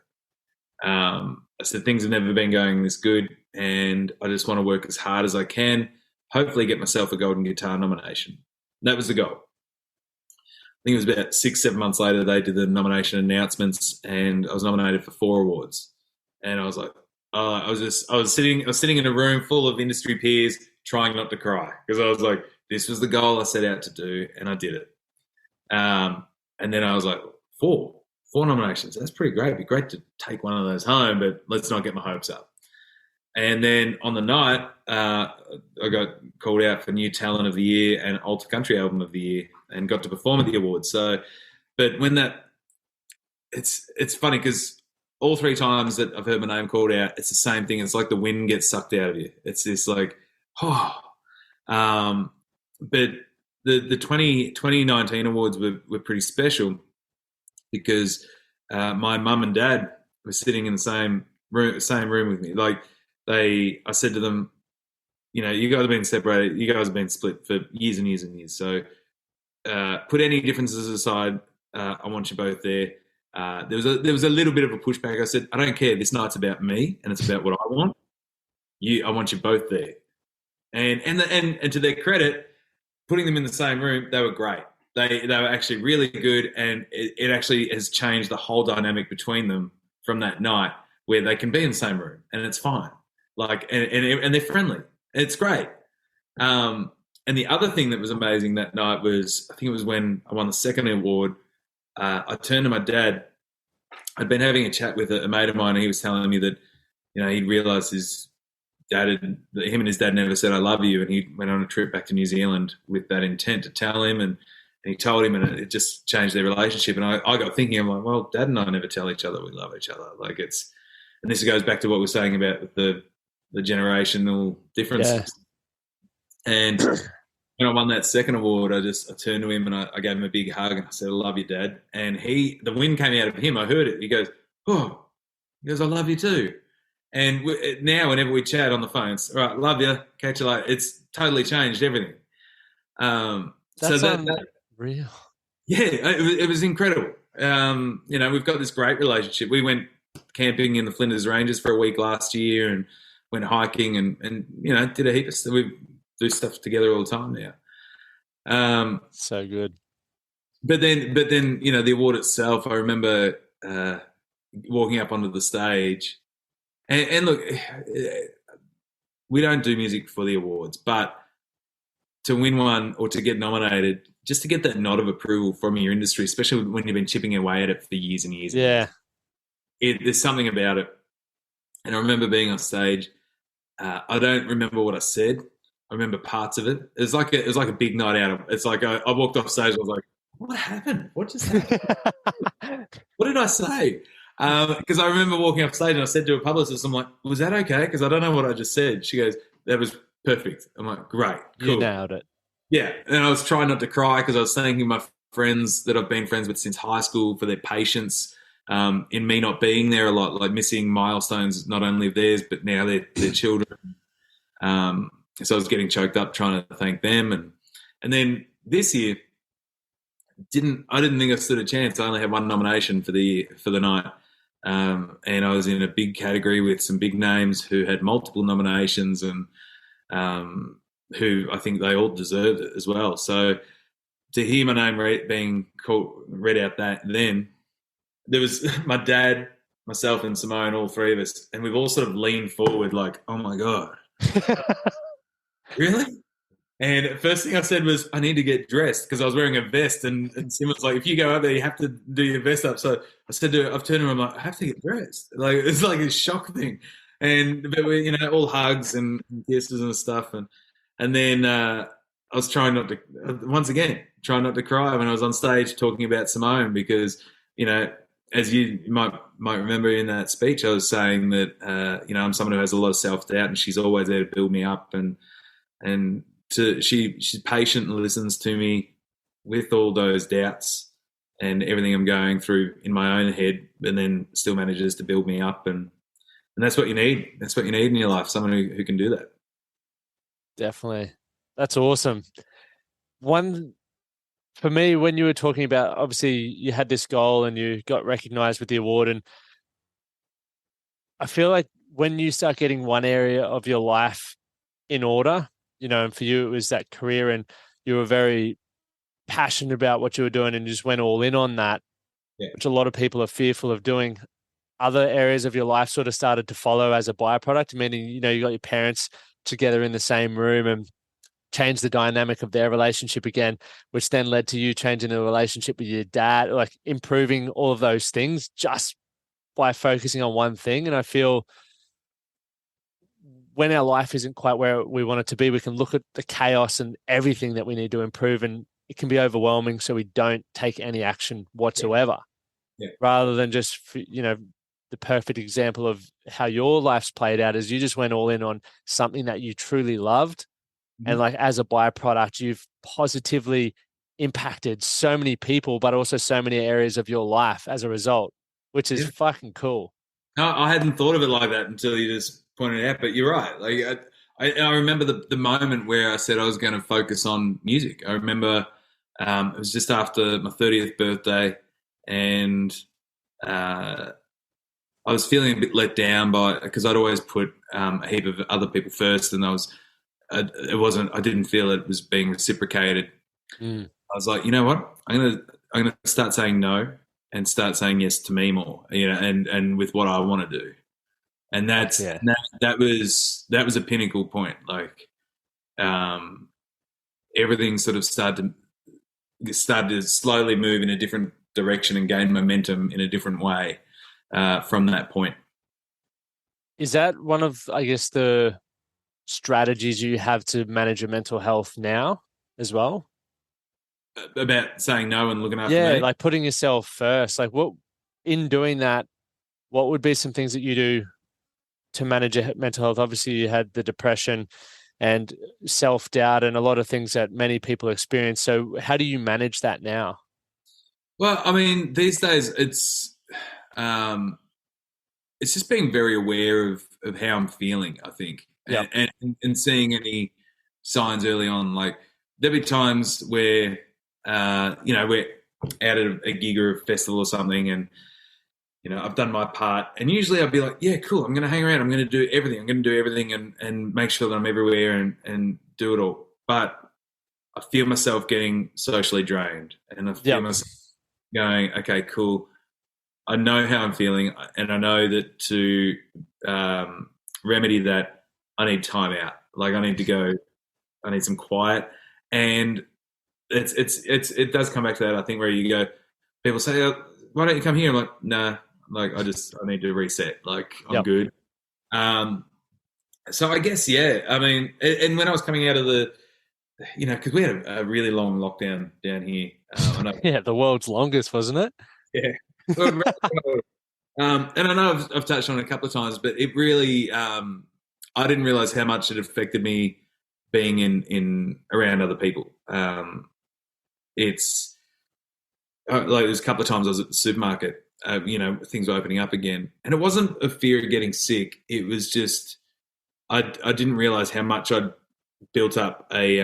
I said things have never been going this good, and I just want to work as hard as I can, hopefully get myself a Golden Guitar nomination. That was the goal. I think it was about 6-7 months later they did the nomination announcements, and I was nominated for 4 awards. And I was like, I was sitting in a room full of industry peers trying not to cry, because I was like, this was the goal I set out to do, and I did it. And then I was like, 4 nominations. That's pretty great. It'd be great to take one of those home, but let's not get my hopes up. And then on the night, I got called out for New Talent of the Year and Alter Country Album of the Year, and got to perform at the awards. So, but when it's funny, because all 3 times that I've heard my name called out, it's the same thing. It's like the wind gets sucked out of you. It's this like, but the 2019 awards were pretty special, because my mum and dad were sitting in the same room with me. Like I said to them, you guys have been separated, you guys have been split for years and years and years. So put any differences aside. I want you both there. There was a little bit of a pushback. I said, I don't care. This night's about me, and it's about what I want. I want you both there. And to their credit, putting them in the same room, they were great. They were actually really good, and it actually has changed the whole dynamic between them from that night, where they can be in the same room and it's fine. Like, and they're friendly. It's great. And the other thing that was amazing that night was, I think it was when I won the second award. I turned to my dad. I'd been having a chat with a mate of mine, and he was telling me that, he'd realised his him and his dad never said I love you, and he went on a trip back to New Zealand with that intent to tell him, and he told him, and it just changed their relationship. And I got thinking, I'm like, well, Dad and I never tell each other we love each other. Like and this goes back to what we were saying about the generational differences. Yeah. And when I won that second award, I turned to him and I gave him a big hug and I said, I love you, Dad. And the wind came out of him. I heard it. He goes, oh, I love you too. And now whenever we chat on the phone, it's, all right, love you, catch you later. It's totally changed everything. That's real. Yeah, it was incredible. We've got this great relationship. We went camping in the Flinders Ranges for a week last year and went hiking and did a heap of stuff. We do stuff together all the time now. So good. But then, the award itself, I remember walking up onto the stage and look, we don't do music for the awards, but to win one or to get nominated, just to get that nod of approval from your industry, especially when you've been chipping away at it for years and years. Yeah. There's something about it. And I remember being on stage. I don't remember what I said. I remember parts of it. It was like a big night out. It's like I walked off stage. I was like, what happened? What just happened? What did I say? Because I remember walking off stage and I said to a publicist, I'm like, was that okay? Because I don't know what I just said. She goes, that was perfect. I'm like, great, cool. You nailed it. Yeah. And I was trying not to cry because I was thanking my friends that I've been friends with since high school for their patience in me not being there a lot, like missing milestones, not only of theirs, but now their children. So I was getting choked up trying to thank them. And then this year, I didn't think I stood a chance. I only had one nomination for the night. And I was in a big category with some big names who had multiple nominations and who I think they all deserved it as well. So to hear my name being read out then, there was my dad, myself and Simone, all three of us, and we've all sort of leaned forward like, oh my God. Really? And the first thing I said was, I need to get dressed because I was wearing a vest and Sim was like, if you go up there, you have to do your vest up. So I said to her, I've turned to her, I'm like, I have to get dressed. Like, it's like a shock thing. But we, all hugs and kisses and stuff. And then I was trying not to cry when I was on stage talking about Simone because, as you might remember in that speech, I was saying that, I'm someone who has a lot of self-doubt and she's always there to build me up and she's patient and listens to me with all those doubts and everything I'm going through in my own head, and then still manages to build me up. And that's what you need. That's what you need in your life, someone who can do that. Definitely. That's awesome. One, for me, when you were talking about, obviously you had this goal and you got recognized with the award, and I feel like when you start getting one area of your life in order, and for you, it was that career and you were very passionate about what you were doing and you just went all in on that, which a lot of people are fearful of doing. Other areas of your life sort of started to follow as a byproduct, meaning, you got your parents together in the same room and changed the dynamic of their relationship again, which then led to you changing the relationship with your dad, like improving all of those things just by focusing on one thing. And I feel when our life isn't quite where we want it to be, we can look at the chaos and everything that we need to improve, and it can be overwhelming. So we don't take any action whatsoever, rather than just, the perfect example of how your life's played out is you just went all in on something that you truly loved. Mm-hmm. And like, as a byproduct, you've positively impacted so many people, but also so many areas of your life as a result, which is fucking cool. No, I hadn't thought of it like that until you just pointed it out, but you're right. Like I remember the moment where I said I was going to focus on music. I remember it was just after my 30th birthday, and I was feeling a bit let down because I'd always put a heap of other people first, and I didn't feel it was being reciprocated. I was like, you know what? I'm gonna start saying no and start saying yes to me more, and with what I want to do. And that was a pinnacle point. Like, everything sort of started to slowly move in a different direction and gain momentum in a different way from that point. Is that one of, I guess, the strategies you have to manage your mental health now as well? About saying no and looking after Yeah, me. like putting yourself first. Like what in doing that, what would be some things that you do to manage your mental health? Obviously, you had the depression and self-doubt and a lot of things that many people experience. So how do you manage that now? Well, I mean, these days it's just being very aware of how I'm feeling, I think, Yep. and seeing any signs early on. Like there'll be times where we're out at a gig or a festival or something, and I've done my part, and usually I'll be like, yeah, cool, I'm going to hang around, I'm going to do everything, and make sure that I'm everywhere and do it all. But I feel myself getting socially drained, and I feel myself going, okay, cool. I know how I'm feeling, and I know that to remedy that, I need time out. Like I need some quiet, and it does come back to that. I think where you go, people say, oh, "Why don't you come here?" I'm like, "Nah, like I need to reset. Like I'm good." So I guess I mean, and when I was coming out of the, because we had a really long lockdown down here. I know, Yeah, the world's longest, wasn't it? yeah. And I know I've touched on it a couple of times, but it really, I didn't realize how much it affected me being in around other people. It's like there's a couple of times I was at the supermarket, things were opening up again, and it wasn't a fear of getting sick. It was just I didn't realize how much I'd built up a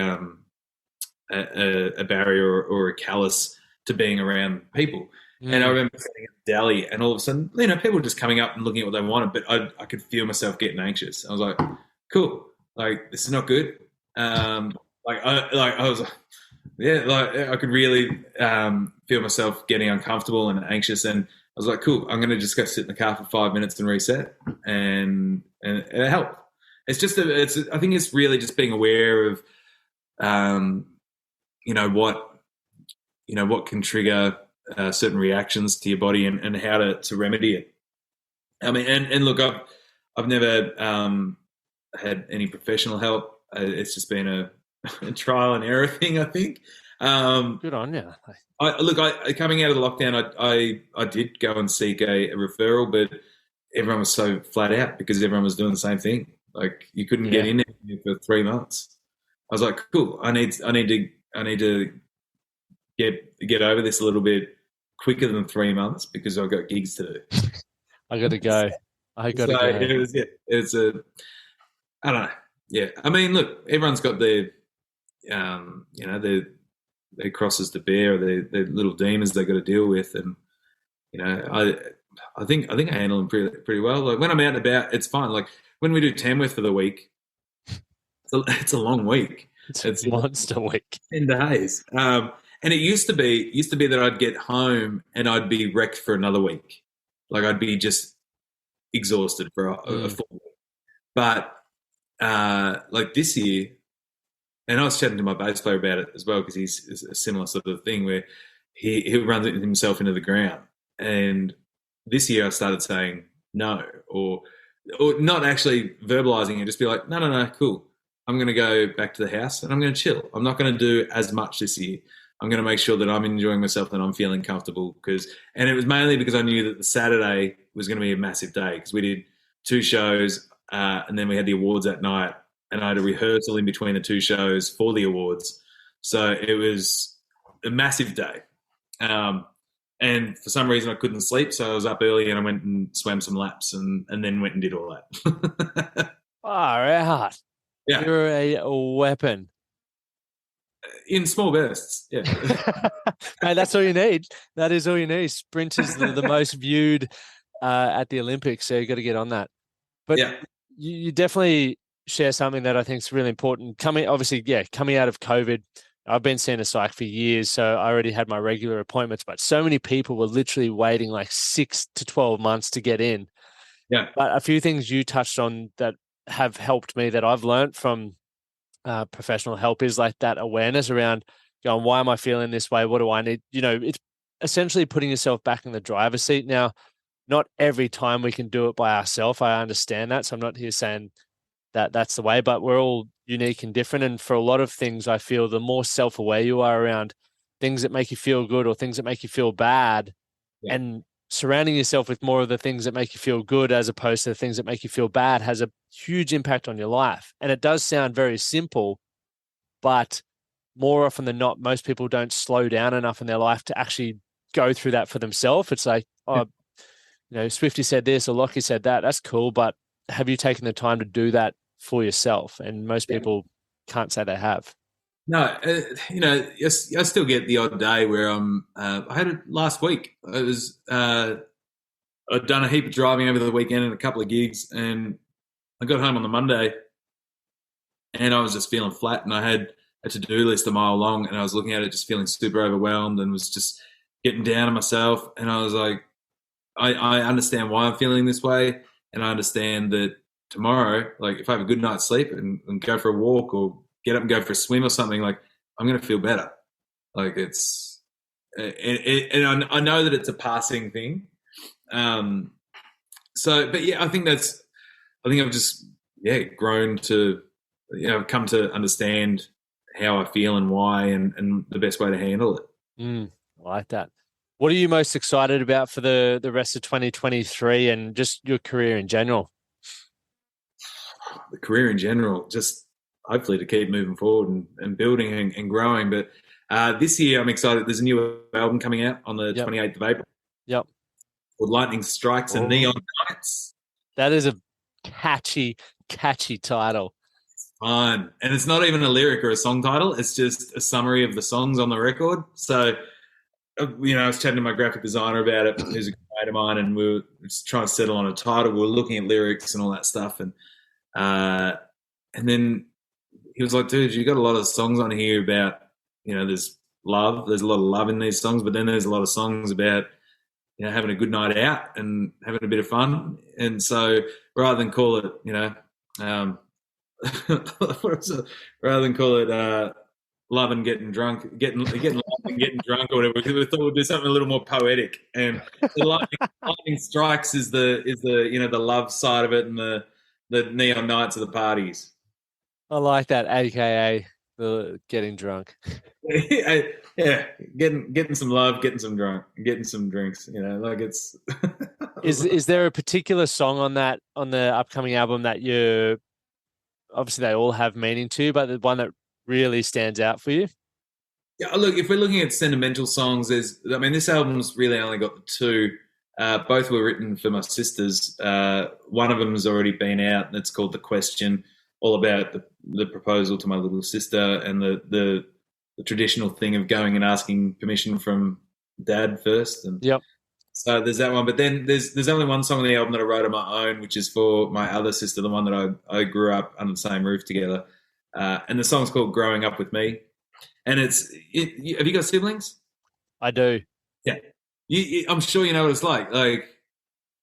barrier or a callus to being around people. And I remember sitting at the deli, and all of a sudden, people were just coming up and looking at what they wanted, but I could feel myself getting anxious. I was like, "Cool, like this is not good." I was like, I could really feel myself getting uncomfortable and anxious, and I was like, "Cool, I'm going to just go sit in the car for 5 minutes and reset," and it helped. It's just I think it's really just being aware of, what can trigger certain reactions to your body and how to remedy it. I mean, and look, I've never had any professional help. It's just been a trial and error thing, I think. Good on you. Coming out of the lockdown, I did go and seek a referral, but everyone was so flat out because everyone was doing the same thing. Like you couldn't get in there for 3 months. I was like, cool. I need to get over this a little bit quicker than 3 months because I've got gigs to do. I got to go. I don't know. Yeah. I mean, look, everyone's got their crosses to bear, their little demons they got to deal with. And, I think I handle them pretty well. Like when I'm out and about, it's fine. Like when we do Tamworth for the week, it's a long week. It's a monster week. 10 days. And it used to be that I'd get home and I'd be wrecked for another week. Like I'd be just exhausted for a full week. But like this year, and I was chatting to my bass player about it as well because he's a similar sort of thing where he'll run himself into the ground. And this year I started saying no or not actually verbalizing it, just be like, no, cool. I'm going to go back to the house and I'm going to chill. I'm not going to do as much this year. I'm going to make sure that I'm enjoying myself and I'm feeling comfortable and it was mainly because I knew that the Saturday was going to be a massive day because we did 2 shows and then we had the awards that night and I had a rehearsal in between the 2 shows for the awards. So it was a massive day. And for some reason I couldn't sleep. So I was up early and I went and swam some laps and then went and did all that. Far out. Yeah. You're a weapon. In small bursts, yeah. Mate, that's all you need. That is all you need. Sprint is the most viewed at the Olympics, so you got to get on that. But you definitely share something that I think is really important. Coming out of COVID, I've been seeing a psych for years, so I already had my regular appointments, but so many people were literally waiting like 6 to 12 months to get in. Yeah. But a few things you touched on that have helped me that I've learned from professional help is like that awareness around going, why am I feeling this way? What do I need? It's essentially putting yourself back in the driver's seat. Now, not every time we can do it by ourselves. I understand that. So I'm not here saying that's the way. But we're all unique and different. And for a lot of things, I feel the more self-aware you are around things that make you feel good or things that make you feel bad, and surrounding yourself with more of the things that make you feel good as opposed to the things that make you feel bad has a huge impact on your life. And it does sound very simple, but more often than not, most people don't slow down enough in their life to actually go through that for themselves. It's like, oh, Swifty said this or Lockie said that. That's cool, but have you taken the time to do that for yourself? And most people can't say they have. No, I still get the odd day where I had it last week. I'd done a heap of driving over the weekend and a couple of gigs, and I got home on the Monday, and I was just feeling flat, and I had a to-do list a mile long, and I was looking at it just feeling super overwhelmed and was just getting down on myself. And I was like, I understand why I'm feeling this way, and I understand that tomorrow, like if I have a good night's sleep and go for a walk or get up and go for a swim or something, like I'm going to feel better. Like and I know that it's a passing thing. But yeah, I think I've just, grown to, come to understand how I feel and why, and the best way to handle it. I like that. What are you most excited about for the rest of 2023 and just your career in general? The career in general, just hopefully to keep moving forward and building and growing. But this year I'm excited. There's a new album coming out on the 28th of April. Yep. Called Lightning Strikes and Neon Nights. That is a catchy title. Fun. And it's not even a lyric or a song title. It's just a summary of the songs on the record. So, I was chatting to my graphic designer about it, who's a good mate of mine, and we were just trying to settle on a title. We were looking at lyrics and all that stuff. And then he was like, dude, you got a lot of songs on here about, there's love. There's a lot of love in these songs, but then there's a lot of songs about, having a good night out and having a bit of fun. And so rather than call it, rather than call it love and getting drunk, getting love and getting drunk or whatever, because we thought we'd do something a little more poetic. And the lightning strikes is the the love side of it, and the neon nights of the parties. I like that, aka the getting drunk. Yeah, getting some love, getting some drunk, getting some drinks. Like it's. Is there a particular song on the upcoming album that you, obviously they all have meaning to you, but the one that really stands out for you? Yeah, look, if we're looking at sentimental songs, this album's really only got the two. Both were written for my sisters. One of them has already been out, and it's called The Question, all about the proposal to my little sister and the traditional thing of going and asking permission from dad first. And so there's that one. But then there's only one song on the album that I wrote on my own, which is for my other sister, the one that I grew up under the same roof together. And the song's called Growing Up With Me. And have you got siblings? I do. Yeah. I'm sure you know what it's like. Like,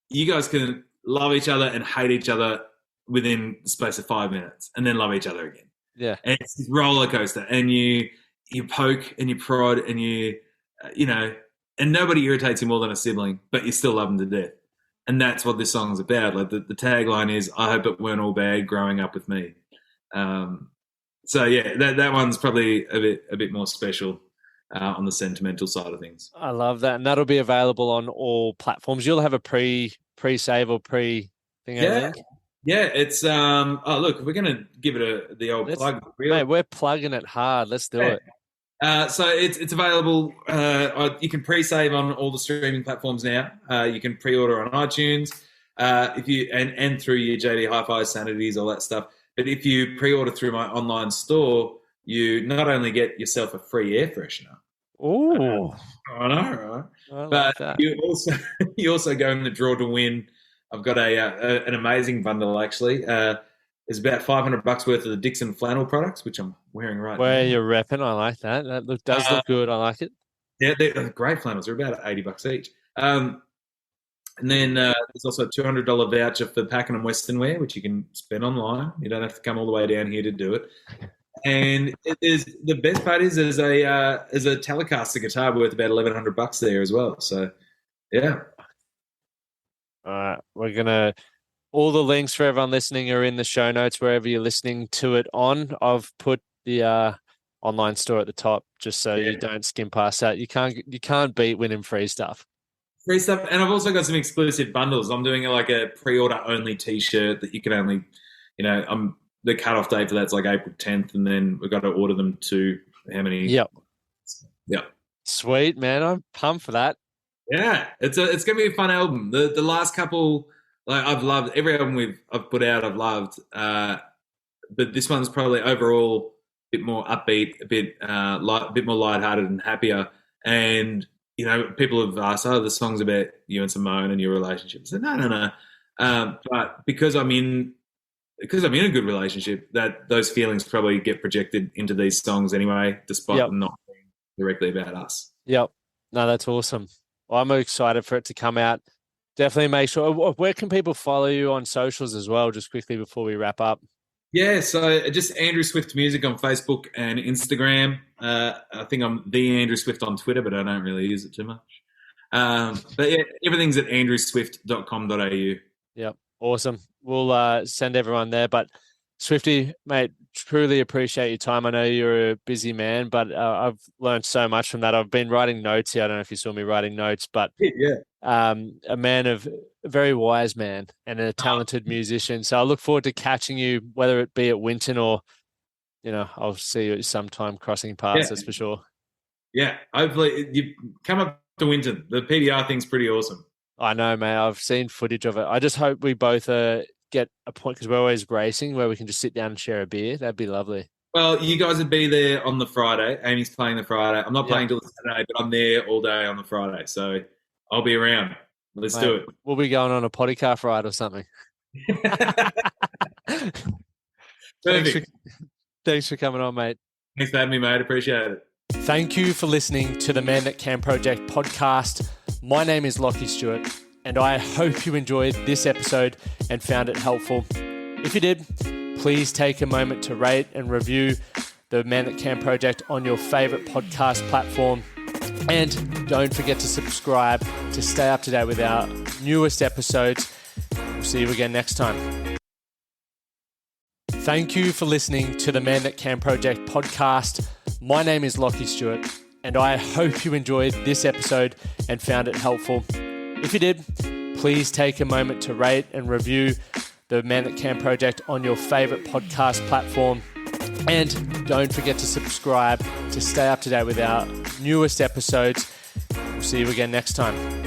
you guys can love each other and hate each other within the space of 5 minutes, and then love each other again. Yeah. And it's this roller coaster, and you poke and you prod and and nobody irritates you more than a sibling, but you still love them to death. And that's what this song is about. Like the tagline is, I hope it weren't all bad growing up with me. So yeah, that one's probably a bit more special on the sentimental side of things. I love that, and that'll be available on all platforms. You'll have a pre-save or pre thing. Yeah, yeah. It's look, we're gonna give it the old plug. Really. Mate, we're plugging it hard. Let's do it. So it's available. You can pre-save on all the streaming platforms now. You can pre-order on iTunes if you and through your JD Hi-Fi, Sanities, all that stuff. But if you pre-order through my online store, you not only get yourself a free air freshener. Oh, I know, right? But you also go in the draw to win. I've got an amazing bundle actually. It's about $500 worth of the Dixon flannel products, which I'm wearing right now. Where you're repping, I like that. That does look good. I like it. Yeah, they're great flannels. They're about $80 each. And then there's also a $200 voucher for Pakenham Western Wear, which you can spend online. You don't have to come all the way down here to do it. And the best part is there's a Telecaster guitar worth about $1,100 there as well. So, yeah. All right, we're gonna All the links for everyone listening are in the show notes, wherever you're listening to it on. I've put the online store at the top just so you don't skim past that. You can't beat winning free stuff. Free stuff. And I've also got some exclusive bundles. I'm doing like a pre-order only t-shirt that you can only, the cutoff date for that's like April 10th, and then we've got to order them to how many? Yep. Yep. Sweet, man. I'm pumped for that. Yeah, it's gonna be a fun album. The last couple, like, I've loved every album I've put out. I've loved, but this one's probably overall a bit more upbeat, a bit more lighthearted and happier. And people have asked, "Oh, the song's about you and Simone and your relationship." I said, "No." But because I'm in a good relationship, that those feelings probably get projected into these songs anyway, despite them not being directly about us. Yep. No, that's awesome. Well, I'm excited for it to come out. Definitely make sure. Where can people follow you on socials as well, just quickly before we wrap up? Yeah, so just Andrew Swift Music on Facebook and Instagram. I think I'm the Andrew Swift on Twitter, but I don't really use it too much. But yeah, everything's at andrewswift.com.au. Yep, awesome. We'll send everyone there. But Swifty, mate, truly appreciate your time. I know you're a busy man, but I've learned so much from that. I've been writing notes here. I don't know if you saw me writing notes, but a very wise man and a talented musician. So I look forward to catching you, whether it be at Winton or, I'll see you sometime crossing paths, that's for sure. Yeah, hopefully you come up to Winton. The PDR thing's pretty awesome. I know, mate. I've seen footage of it. I just hope we both get a point, because we're always racing, where we can just sit down and share a beer. That'd be lovely. Well, you guys would be there on the Friday. Amy's playing the Friday. I'm not playing till the Saturday, but I'm there all day on the Friday. So I'll be around. Let's do it. We'll be going on a potty car ride or something. Thanks for coming on, mate. Thanks for having me, mate. Appreciate it. Thank you for listening to the Man That Can Project podcast. My name is Lachlan Stuart, and I hope you enjoyed this episode and found it helpful. If you did, please take a moment to rate and review the Man That Can Project on your favorite podcast platform. And don't forget to subscribe to stay up to date with our newest episodes. We'll see you again next time. Thank you for listening to the Man That Can Project podcast. My name is Lachlan Stuart, and I hope you enjoyed this episode and found it helpful. If you did, please take a moment to rate and review the Man That Can Project on your favorite podcast platform. And don't forget to subscribe to stay up to date with our newest episodes. We'll see you again next time.